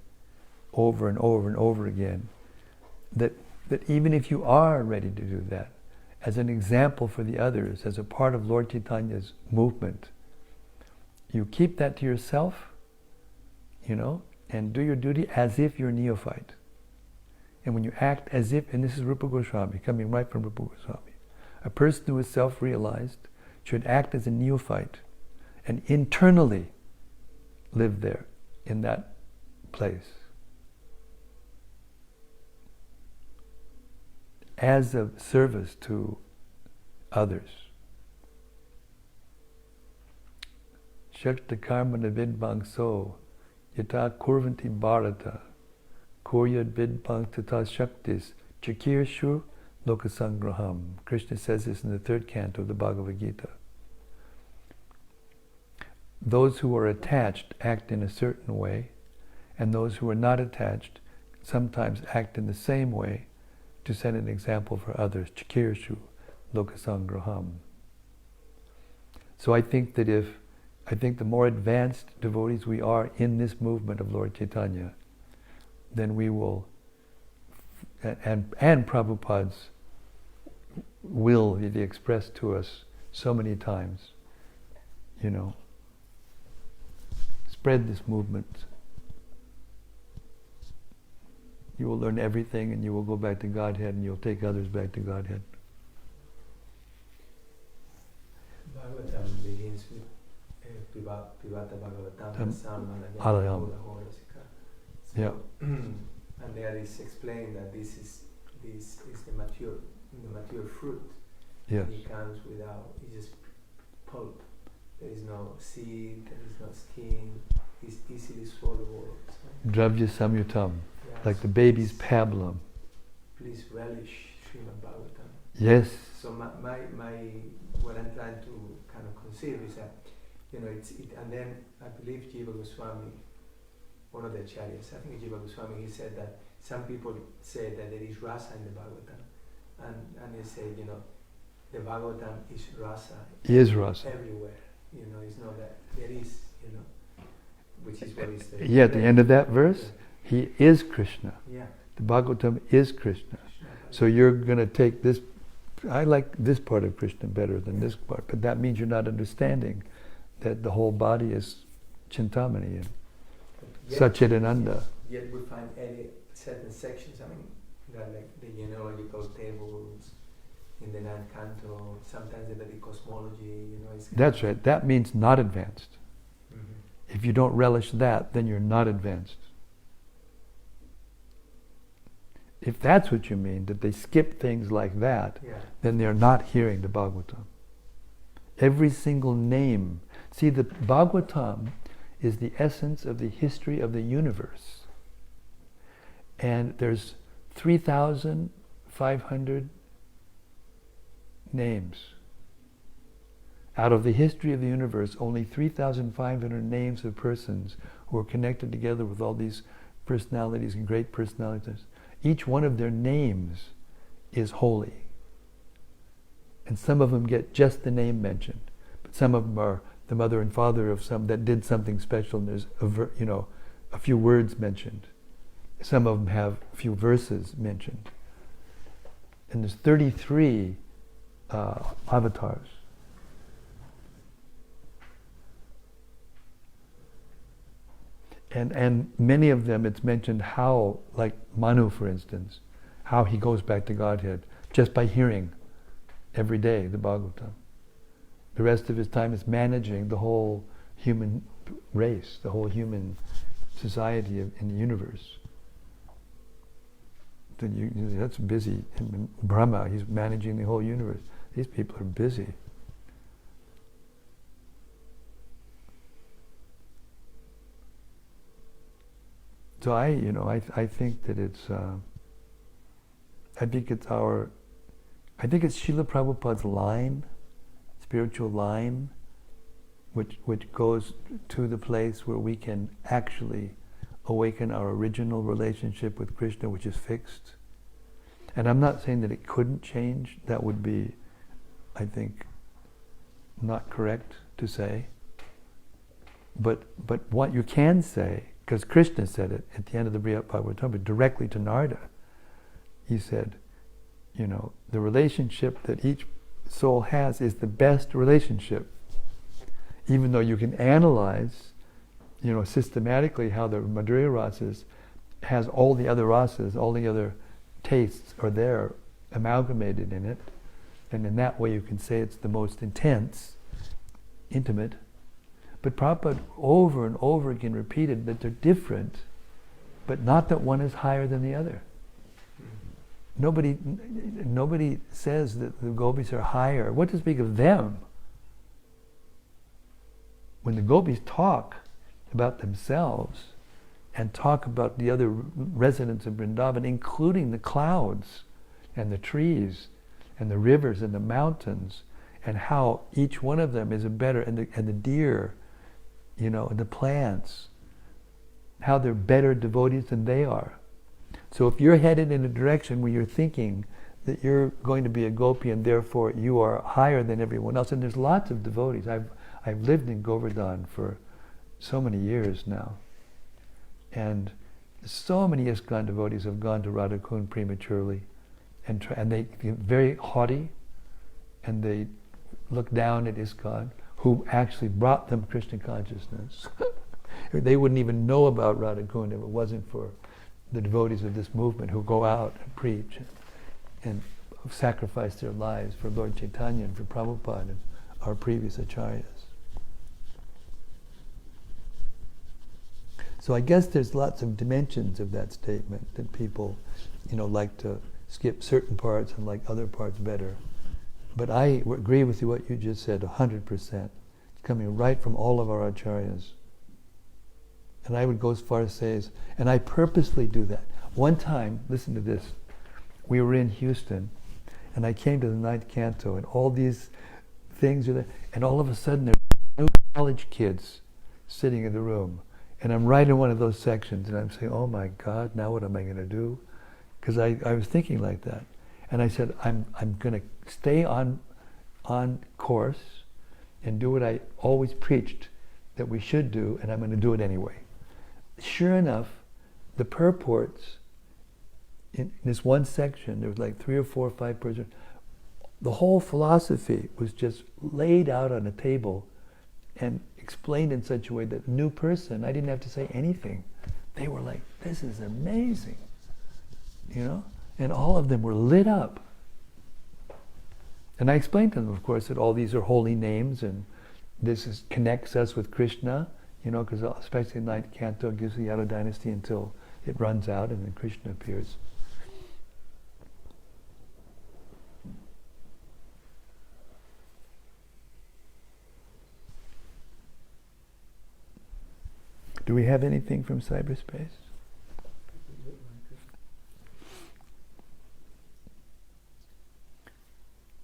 A: over and over and over again, that even if you are ready to do that, as an example for the others, as a part of Lord Chaitanya's movement, you keep that to yourself, and do your duty as if you're a neophyte. And when you act as if, and this is Rupa Goswami, coming right from Rupa Goswami, a person who is self-realized should act as a neophyte and internally live there, in that place, as a service to others. Shakta karmana vidvangso yata kurvanti bharata kuryad vidvang tata shaktis chakirshu lokasangraham. Krishna says this in the 3rd canto of the Bhagavad Gita. Those who are attached act in a certain way, and those who are not attached sometimes act in the same way to set an example for others. Chakirshu lokasangraham. So I think the more advanced devotees we are in this movement of Lord Chaitanya, then we will, and Prabhupada's will he expressed to us so many times, spread this movement. You will learn everything and you will go back to Godhead and you'll take others back to Godhead.
C: Bhagavatam begins with Pivata Bhagavatam
A: Alayam. Yeah.
C: And there is explained that this is the mature fruit.
A: Yes.
C: It comes without, it's just pulp. There is no seed, there is no skin, it's easily swallowable.
A: Dravya Samyutam,
C: Yes.
A: like the baby's pablum.
C: Please relish Srimad-Bhagavatam.
A: Yes.
C: So my what I'm trying to kind of conceive is that, and then I believe Jiva Goswami, one of the acharyas, I think Jiva Goswami, he said that some people say that there is rasa in the Bhagavatam, and they say, the Bhagavatam is rasa.
A: Is rasa.
C: Everywhere, it's not that there is, which is what is the...
A: Yeah, at the end of that verse, he is Krishna.
C: Yeah.
A: The Bhagavatam is Krishna. So you're going to take this, I like this part of Krishna better than this part, but that means you're not understanding that the whole body is Chintamani and Satchidananda.
C: Yet we find certain sections, like the genealogical tables in the 9th canto, sometimes the Vedic cosmology,
A: That's right, that means not advanced.
C: Mm-hmm.
A: If you don't relish that, then you're not advanced. If that's what you mean, that they skip things like that, then they're not hearing the Bhagavatam. Every single name. See, the Bhagavatam is the essence of the history of the universe. And there's 3,500 names. Out of the history of the universe, only 3,500 names of persons who are connected together with all these personalities and great personalities. Each one of their names is holy. And some of them get just the name mentioned. But some of them are the mother and father of some that did something special, and there's a few words mentioned. Some of them have a few verses mentioned. And there's 33 avatars. And many of them it's mentioned how, like Manu for instance, how he goes back to Godhead just by hearing every day the Bhagavatam. The rest of his time is managing the whole human race, the whole human society in the universe. That's busy. And Brahma, he's managing the whole universe. These people are busy. So I think that it's Srila Prabhupada's line, spiritual line, which goes to the place where we can actually awaken our original relationship with Krishna, which is fixed. And I'm not saying that it couldn't change. That would be, I think, not correct to say. But what you can say, because Krishna said it at the end of the Bhagavatam, directly to Narada. He said, the relationship that each soul has is the best relationship. Even though you can analyze, systematically how the Madhurya rasas has all the other rasas, all the other tastes are there, amalgamated in it. And in that way you can say it's the most intense, intimate. But Prabhupada over and over again repeated that they're different, but not that one is higher than the other. Nobody says that the gopis are higher. What to speak of them? When the gopis talk about themselves and talk about the other residents of Vrindavan, including the clouds and the trees and the rivers and the mountains, and how each one of them is a better, and the deer, and the plants, how they're better devotees than they are. So if you're headed in a direction where you're thinking that you're going to be a gopi and therefore you are higher than everyone else, and there's lots of devotees. I've lived in Govardhan for so many years now, and so many ISKCON devotees have gone to Radhakund prematurely, and they get very haughty, and they look down at ISKCON, who actually brought them Krishna consciousness. They wouldn't even know about Radhakund if it wasn't for the devotees of this movement who go out and preach and sacrifice their lives for Lord Chaitanya and for Prabhupada and our previous acharyas. So I guess there's lots of dimensions of that statement that people, like to skip certain parts and like other parts better. But I agree with you what you just said 100%. It's coming right from all of our acharyas. And I would go as far as say, and I purposely do that. One time, listen to this, we were in Houston, and I came to the 9th canto, and all these things are there, and all of a sudden there were new college kids sitting in the room. And I'm right in one of those sections, and I'm saying, oh my God, now what am I going to do? Because I was thinking like that. And I said, I'm going to stay on course and do what I always preached that we should do, and I'm going to do it anyway. Sure enough, the purports in this one section, there was like 3 or 4 or 5 persons, the whole philosophy was just laid out on a table and explained in such a way that a new person, I didn't have to say anything. They were like, this is amazing, and all of them were lit up. And I explained to them, of course, that all these are holy names and this connects us with Krishna, because especially the 9th canto gives the Yadu dynasty until it runs out and then Krishna appears. Do we have anything from cyberspace?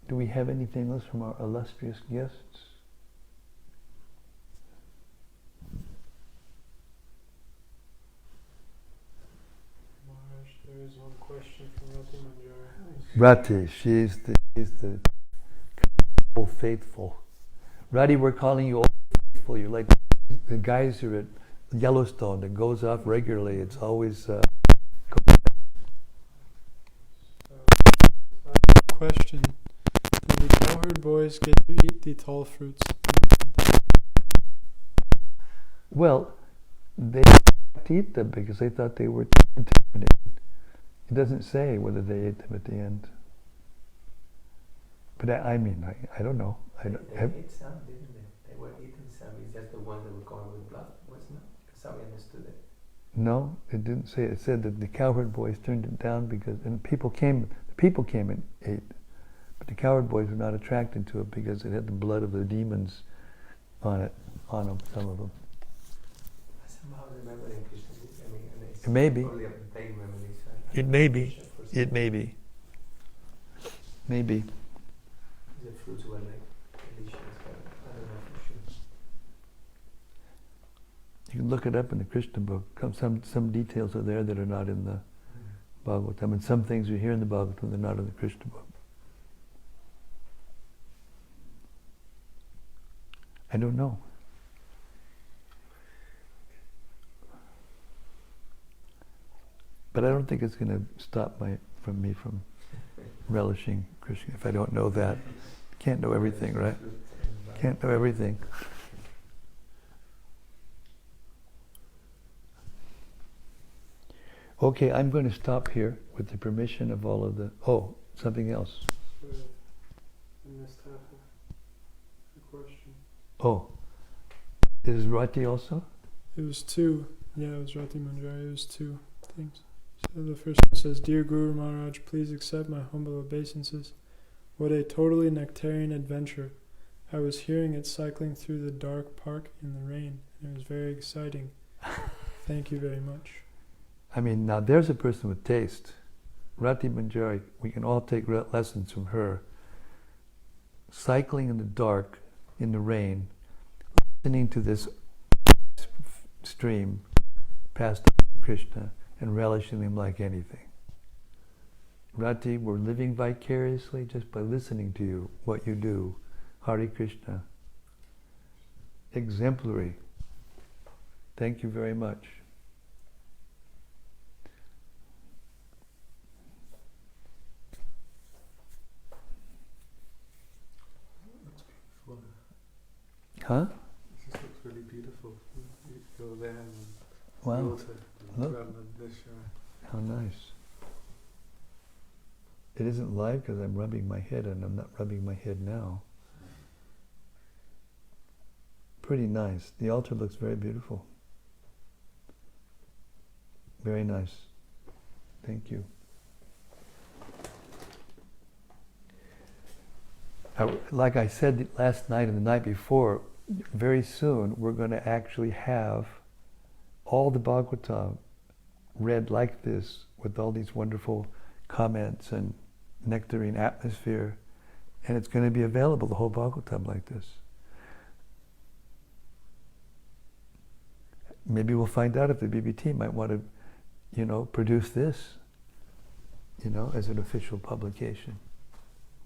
A: Do we have anything else from our illustrious guests?
B: Maharaj, there is one question from Rati Manjari.
A: Rati, she's the Old Faithful. Radhi, we're calling you Old Faithful. You're like the guys who are at Yellowstone that goes off regularly. It's always...
D: Question. Do the cowherd boys get to eat the tall fruits?
A: Well, they didn't eat them because they thought they were contaminated. It doesn't say whether they ate them at the end. But I don't know.
C: They ate some, didn't they? They were eating some. It's just the ones that were covered with blood, wasn't it? Because how we understood it.
A: No, it didn't say. It said that the cowherd boys turned it down because the people came and ate, but the cowherd boys were not attracted to it because it had the blood of the demons on them. Some of them.
C: I somehow remember in Krishna.
A: It may be.
C: Probably a vague memory.
A: It may be. It may be. Maybe.
C: The fruits were like delicious, but I don't know for sure.
A: You can look it up in the Krishna book. Some details are there that are not in the Bhagavatam, and some things you hear in the Bhagavatam that are not in the Krishna book. I don't know. But I don't think it's going to stop me from relishing Krishna if I don't know that. Can't know everything, right? Can't know everything. Okay, I'm going to stop here with the permission of all of the... Oh, something else.
D: I missed half of the question.
A: Oh, is Rati also?
D: It was two. Yeah, it was Rati Manjari. It was two things. So the first one says, Dear Guru Maharaj, please accept my humble obeisances. What a totally nectarian adventure. I was hearing it cycling through the dark park in the rain, and it was very exciting. Thank you very much.
A: I mean, now there's a person with taste. Rati Manjari, we can all take lessons from her. Cycling in the dark, in the rain, listening to this stream past Krishna, and relishing him like anything. Rati, we're living vicariously just by listening to you, what you do. Hare Krishna. Exemplary. Thank you very much.
B: That's beautiful.
A: Huh?
B: This looks really beautiful. You're there and
A: Wow.
B: water.
A: Look. How nice. It isn't live because I'm rubbing my head, and I'm not rubbing my head now. Pretty nice. The altar looks very beautiful. Very nice. Thank you. Like I said last night and the night before, very soon we're going to actually have all the Bhagavatam read like this, with all these wonderful comments and nectarine atmosphere, and it's going to be available, the whole Bhagavatam like this. Maybe we'll find out if the BBT might want to, produce this, as an official publication.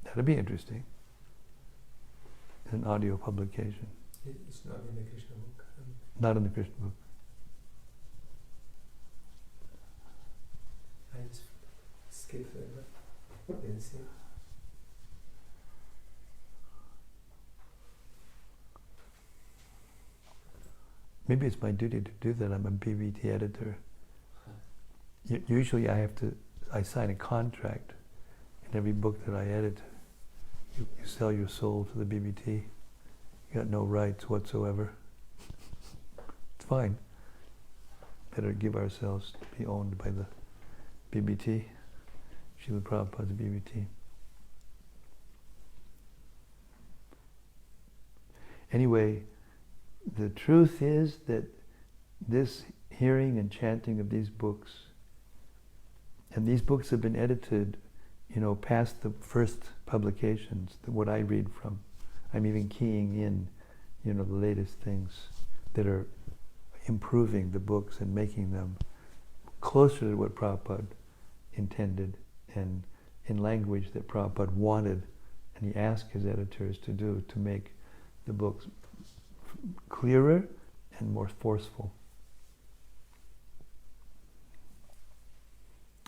A: That'd be interesting. An audio publication.
C: It's not in the Krishna book.
A: Not in the Krishna book.
C: I just skipped it, but didn't see it.
A: Maybe it's my duty to do that. I'm a BBT editor. Usually I sign a contract in every book that I edit. You sell your soul to the BBT. You got no rights whatsoever. It's fine. Better give ourselves to be owned by the BBT. Srila Prabhupada's BBT. Anyway, the truth is that this hearing and chanting of these books, and these books have been edited, past the first publications, what I read from. I'm even keying in, the latest things that are improving the books and making them closer to what Prabhupada intended and in language that Prabhupada wanted and he asked his editors to do to make the books clearer and more forceful.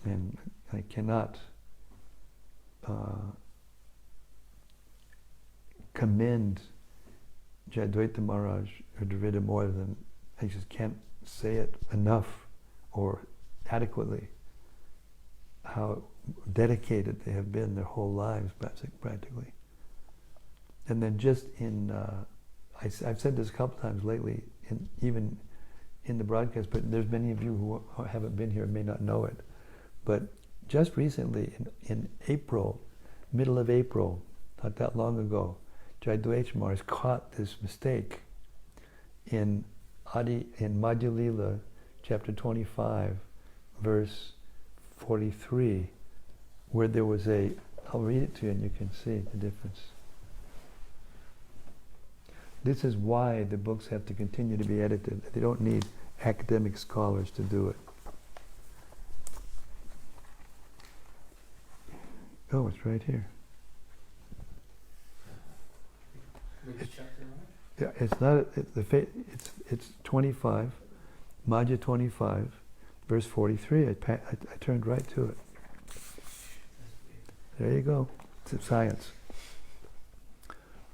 A: And I cannot commend Jayadvaita Maharaj or Dravida more than, I just can't say it enough or adequately, how dedicated they have been their whole lives, practically. And then just in, I've said this a couple times lately, even in the broadcast, but there's many of you who haven't been here and may not know it. But just recently, in April, middle of April, not that long ago, Jayadvaita Maharaj caught this mistake in Madhya Lila, chapter 25, verse 43, where there was I'll read it to you and you can see the difference. This is why the books have to continue to be edited. They don't need academic scholars to do it. Oh, it's right here.
C: Which chapter, right?
A: Yeah, it's not. It's 25, Madhya 25, verse 43. I turned right to it. There you go. It's science.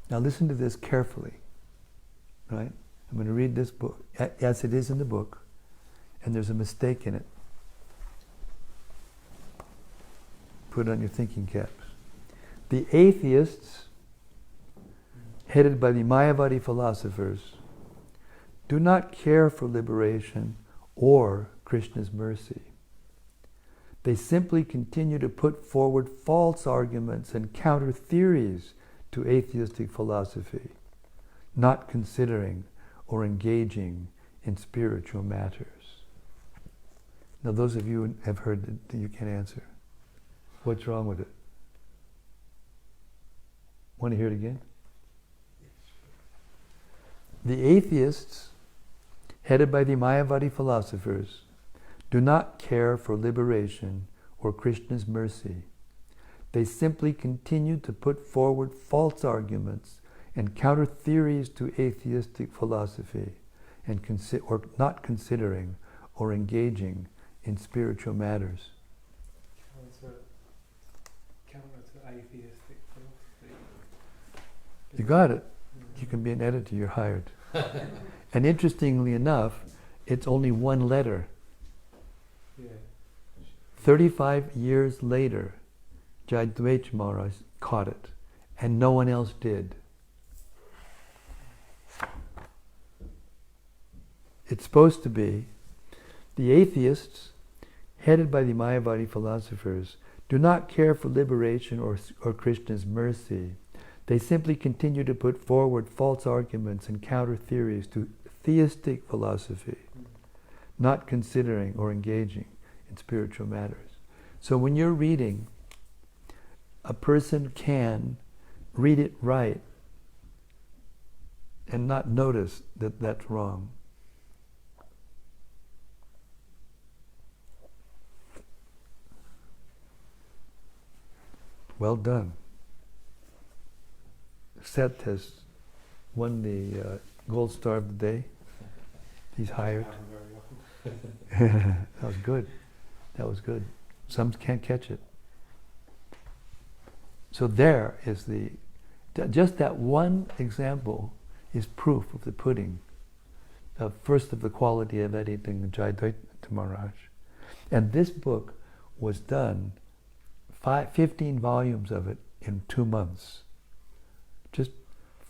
A: Now listen to this carefully. Right? I'm going to read this book as it is in the book, and there's a mistake in it. Put it on your thinking caps. The atheists, headed by the Mayavadi philosophers, do not care for liberation or Krishna's mercy. They simply continue to put forward false arguments and counter theories to atheistic philosophy, not considering or engaging in spiritual matters. Now those of you who have heard that you can answer. What's wrong with it? Want to hear it again? The atheists, headed by the Mayavadi philosophers, do not care for liberation or Krishna's mercy. They simply continue to put forward false arguments and counter theories to atheistic philosophy, and or not considering or engaging in spiritual matters.
C: Counter to atheistic philosophy.
A: You got it. You can be an editor, you're hired. And interestingly enough, it's only one letter.
C: Yeah.
A: 35 years later, Jayadvaita Maharaj caught it, and no one else did. It's supposed to be, the atheists, headed by the Mayavadi philosophers, do not care for liberation or Krishna's mercy. They simply continue to put forward false arguments and counter theories to theistic philosophy, not considering or engaging in spiritual matters. So when you're reading, a person can read it right and not notice that that's wrong. Well done. Seth has won the Gold Star of the Day. He's hired. That was good. That was good. Some can't catch it. So there is just that one example is proof of the pudding. First of the quality of editing Jayadvaita Maharaj. And this book was done, 15 volumes of it in 2 months. Just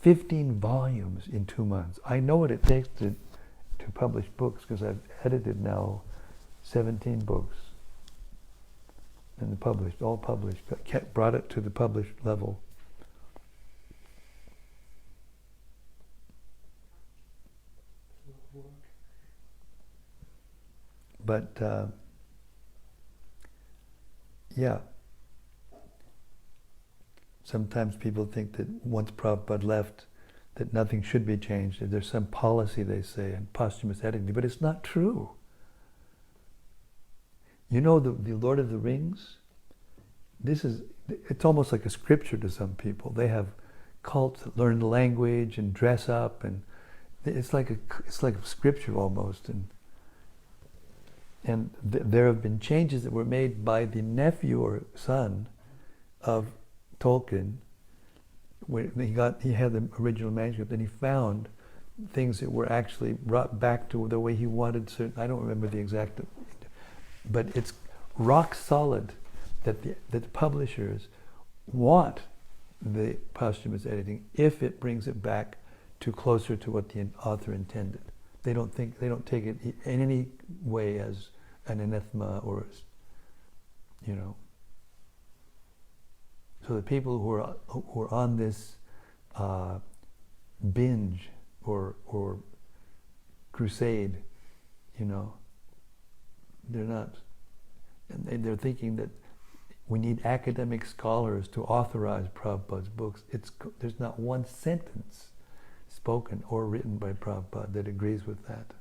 A: 15 volumes in 2 months. I know what it takes to publish books because I've edited now 17 books. And all published, brought it to the published level. But yeah, sometimes people think that once Prabhupada left, that nothing should be changed, that there's some policy, they say, and posthumous editing, but it's not true. You know the Lord of the Rings? This is it's almost like a scripture to some people. They have cults that learn the language and dress up, and it's like a scripture almost. And there have been changes that were made by the nephew or son of Tolkien. When he had the original manuscript, and he found things that were actually brought back to the way he wanted certain. I don't remember the exact, but it's rock solid that the publishers want the posthumous editing if it brings it back to closer to what the author intended. They don't take it in any way as an anathema or, you know. So the people who are on this binge or crusade, you know, they're not, and they're thinking that we need academic scholars to authorize Prabhupada's books. There's not one sentence spoken or written by Prabhupada that agrees with that.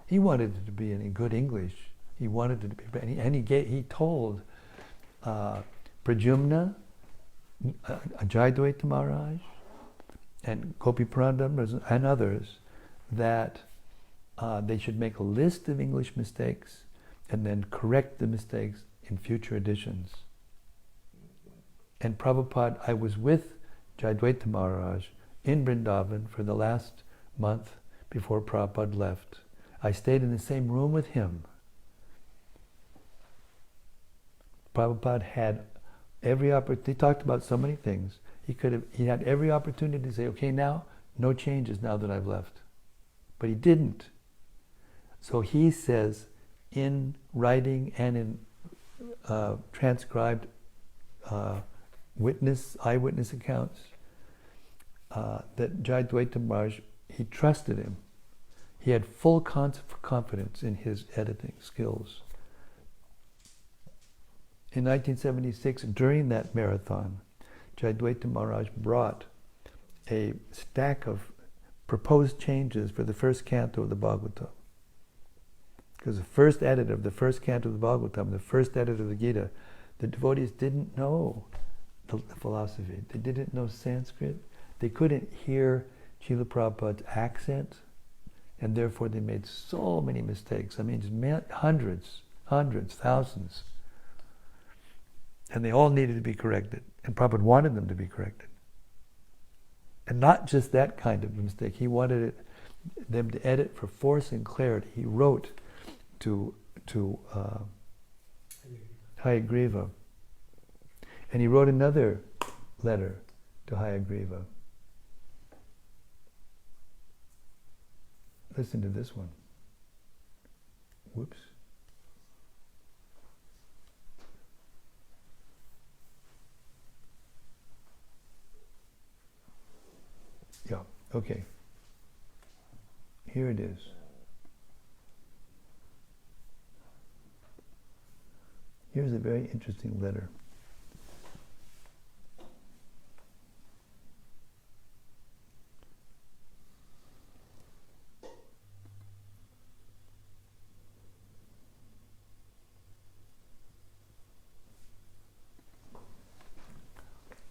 A: He wanted it to be in good English. He wanted it to be, and he told Pradyumna, Ajayadvaita Maharaj, and Gopiprandam and others that they should make a list of English mistakes and then correct the mistakes in future editions. And Prabhupada, I was with Jayadvaita Maharaj in Vrindavan for the last month before Prabhupada left. I stayed in the same room with him. Prabhupada had every opportunity. He talked about so many things. He had every opportunity to say, okay, now, no changes now that I've left. But he didn't. So he says in writing and in transcribed eyewitness accounts that Jayadvaita Maharaj, he trusted him. He had full confidence in his editing skills. In 1976, during that marathon, Jayadvaita Maharaj brought a stack of proposed changes for the first canto of the Bhagavatam. Because the first edit of the first canto of the Bhagavatam, the first edit of the Gita, the devotees didn't know the philosophy. They didn't know Sanskrit. They couldn't hear Srila Prabhupada's accent, and therefore they made so many mistakes. I mean, just hundreds, thousands. And they all needed to be corrected. And Prabhupada wanted them to be corrected. And not just that kind of mistake. He wanted them to edit for force and clarity. He wrote to Hayagriva. And he wrote another letter to Hayagriva. Listen to this one. Whoops. Yeah, okay. Here it is. Here's a very interesting letter.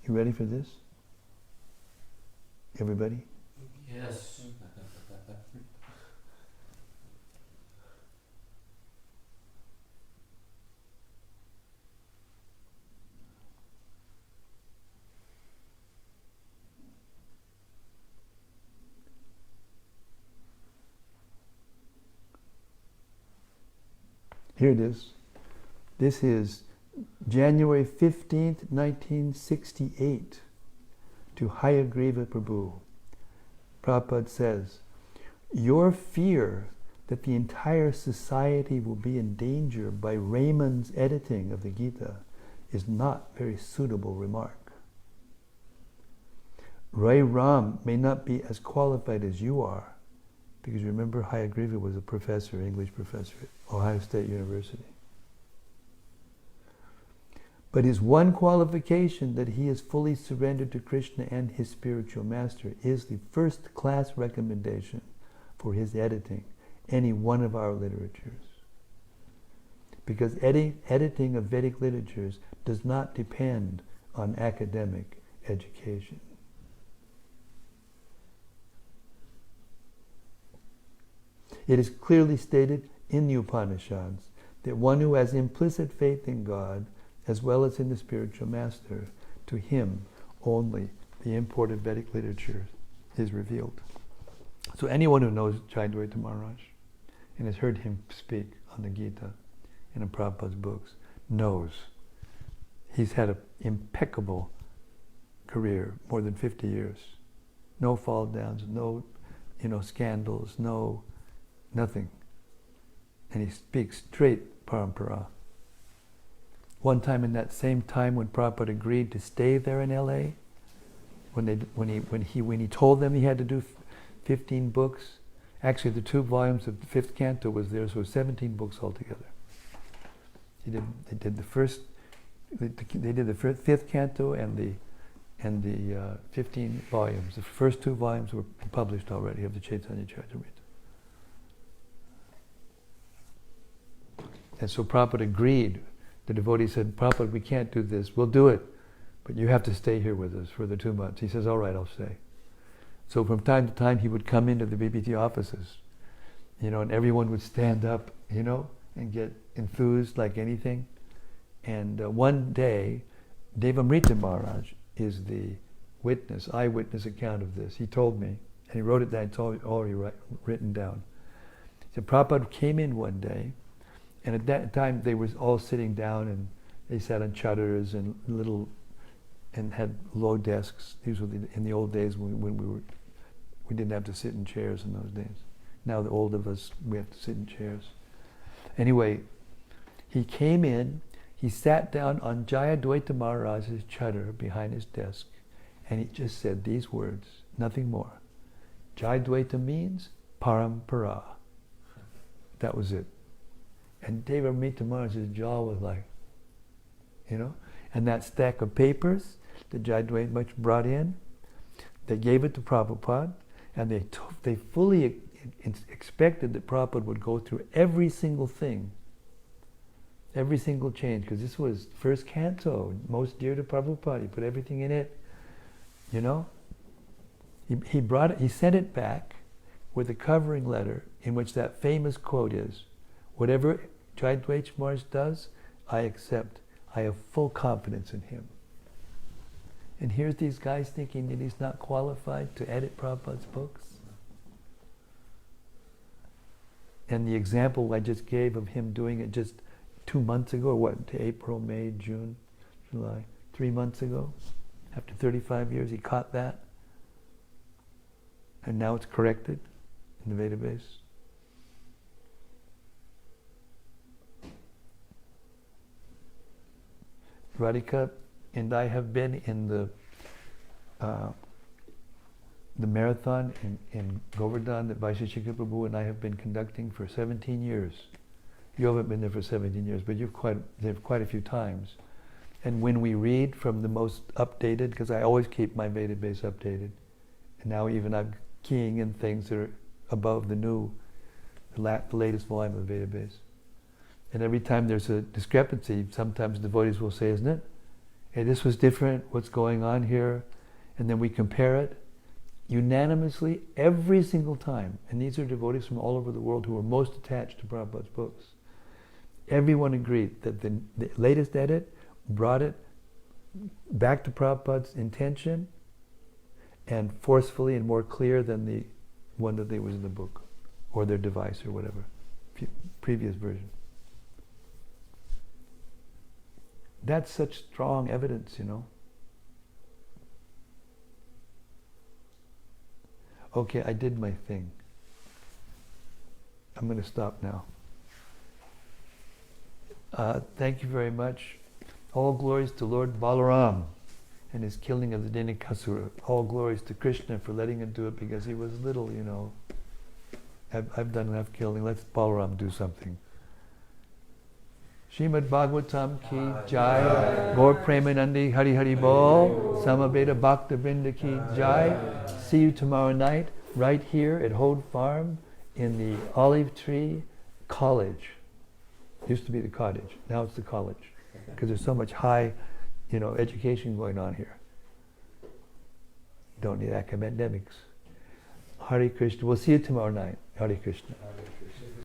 A: You ready for this? Everybody?
E: Yes.
A: Here it is. This is January 15th, 1968, to Hayagriva Prabhu. Prabhupada says, your fear that the entire society will be in danger by Raymond's editing of the Gita is not a very suitable remark. Rai Ram may not be as qualified as you are, because remember Hayagriva was a professor, English professor at Ohio State University. But his one qualification that he is fully surrendered to Krishna and his spiritual master is the first-class recommendation for his editing any one of our literatures. Because editing of Vedic literatures does not depend on academic education. It is clearly stated in the Upanishads that one who has implicit faith in God as well as in the spiritual master, to him only the import of Vedic literature is revealed. So anyone who knows Jayadvaita Maharaj and has heard him speak on the Gita and in Prabhupada's books knows he's had an impeccable career, more than 50 years. No fall downs, no scandals, nothing. And he speaks straight parampara. One time in that same time when Prabhupada agreed to stay there in LA, when he told them he had to do 15 books, actually the 2 volumes of the 5th canto was there, so it was 17 books altogether. They did the 5th canto and the 15 volumes. The first 2 volumes were published already of the Chaitanya Charitamrita. And so Prabhupada agreed. The devotee said, Prabhupada, we can't do this. We'll do it, but you have to stay here with us for the 2 months. He says, all right, I'll stay. So from time to time, he would come into the BBT offices, and everyone would stand up, and get enthused like anything. And one day, Devamrita Maharaj is the eyewitness account of this. He told me, and he wrote it down, it's already written down. So Prabhupada came in one day, and at that time they were all sitting down, and they sat on chatters and had low desks. These were in the old days when we didn't have to sit in chairs in those days. Now the old of us, we have to sit in chairs. Anyway, he came in, he sat down on Jayadvaita Maharaj's chatter behind his desk, and he just said these words, nothing more. Jayadvaita means parampara. That was it. And Devamrita Maharaj's jaw was like, and that stack of papers that Jayadvaita Maharaj brought in, they gave it to Prabhupada, and they fully expected that Prabhupada would go through every single thing, every single change, because this was first canto, most dear to Prabhupada. He put everything in it, He brought it. He sent it back with a covering letter in which that famous quote is, "Whatever Jayadvaita Maharaj does, I accept. I have full confidence in him." And here's these guys thinking that he's not qualified to edit Prabhupada's books. And the example I just gave of him doing it just 2 months ago, or what, to April, May, June, July, 3 months ago, after 35 years, he caught that. And now it's corrected in the database. Radhika and I have been in the marathon in Govardhan that Vaisheshika Prabhu and I have been conducting for 17 years. You haven't been there for 17 years, but you've there quite a few times. And when we read from the most updated, because I always keep my database updated, and now even I'm keying in things that are above the latest volume of the database. And every time there's a discrepancy, sometimes devotees will say, isn't it? Hey, this was different, what's going on here? And then we compare it unanimously every single time. And these are devotees from all over the world who are most attached to Prabhupada's books. Everyone agreed that the latest edit brought it back to Prabhupada's intention and forcefully and more clear than the one that was in the book or their device or whatever, previous version. That's such strong evidence, Okay, I did my thing. I'm going to stop now. Thank you very much. All glories to Lord Balaram and his killing of the Dhenuka. All glories to Krishna for letting him do it because he was little, I've done enough killing. Let's Balaram do something. Srimad-Bhagavatam ki jai. Gaur Premanandi Hari Hari Bol. Samaveda Bhakta Vrinda ki jai. See you tomorrow night right here at Hode Farm in the Olive Tree College. Used to be the cottage. Now it's the college. because there's so much high, education going on here. Don't need academics. Hare Krishna. We'll see you tomorrow night. Hare Krishna.
C: Hare Krishna.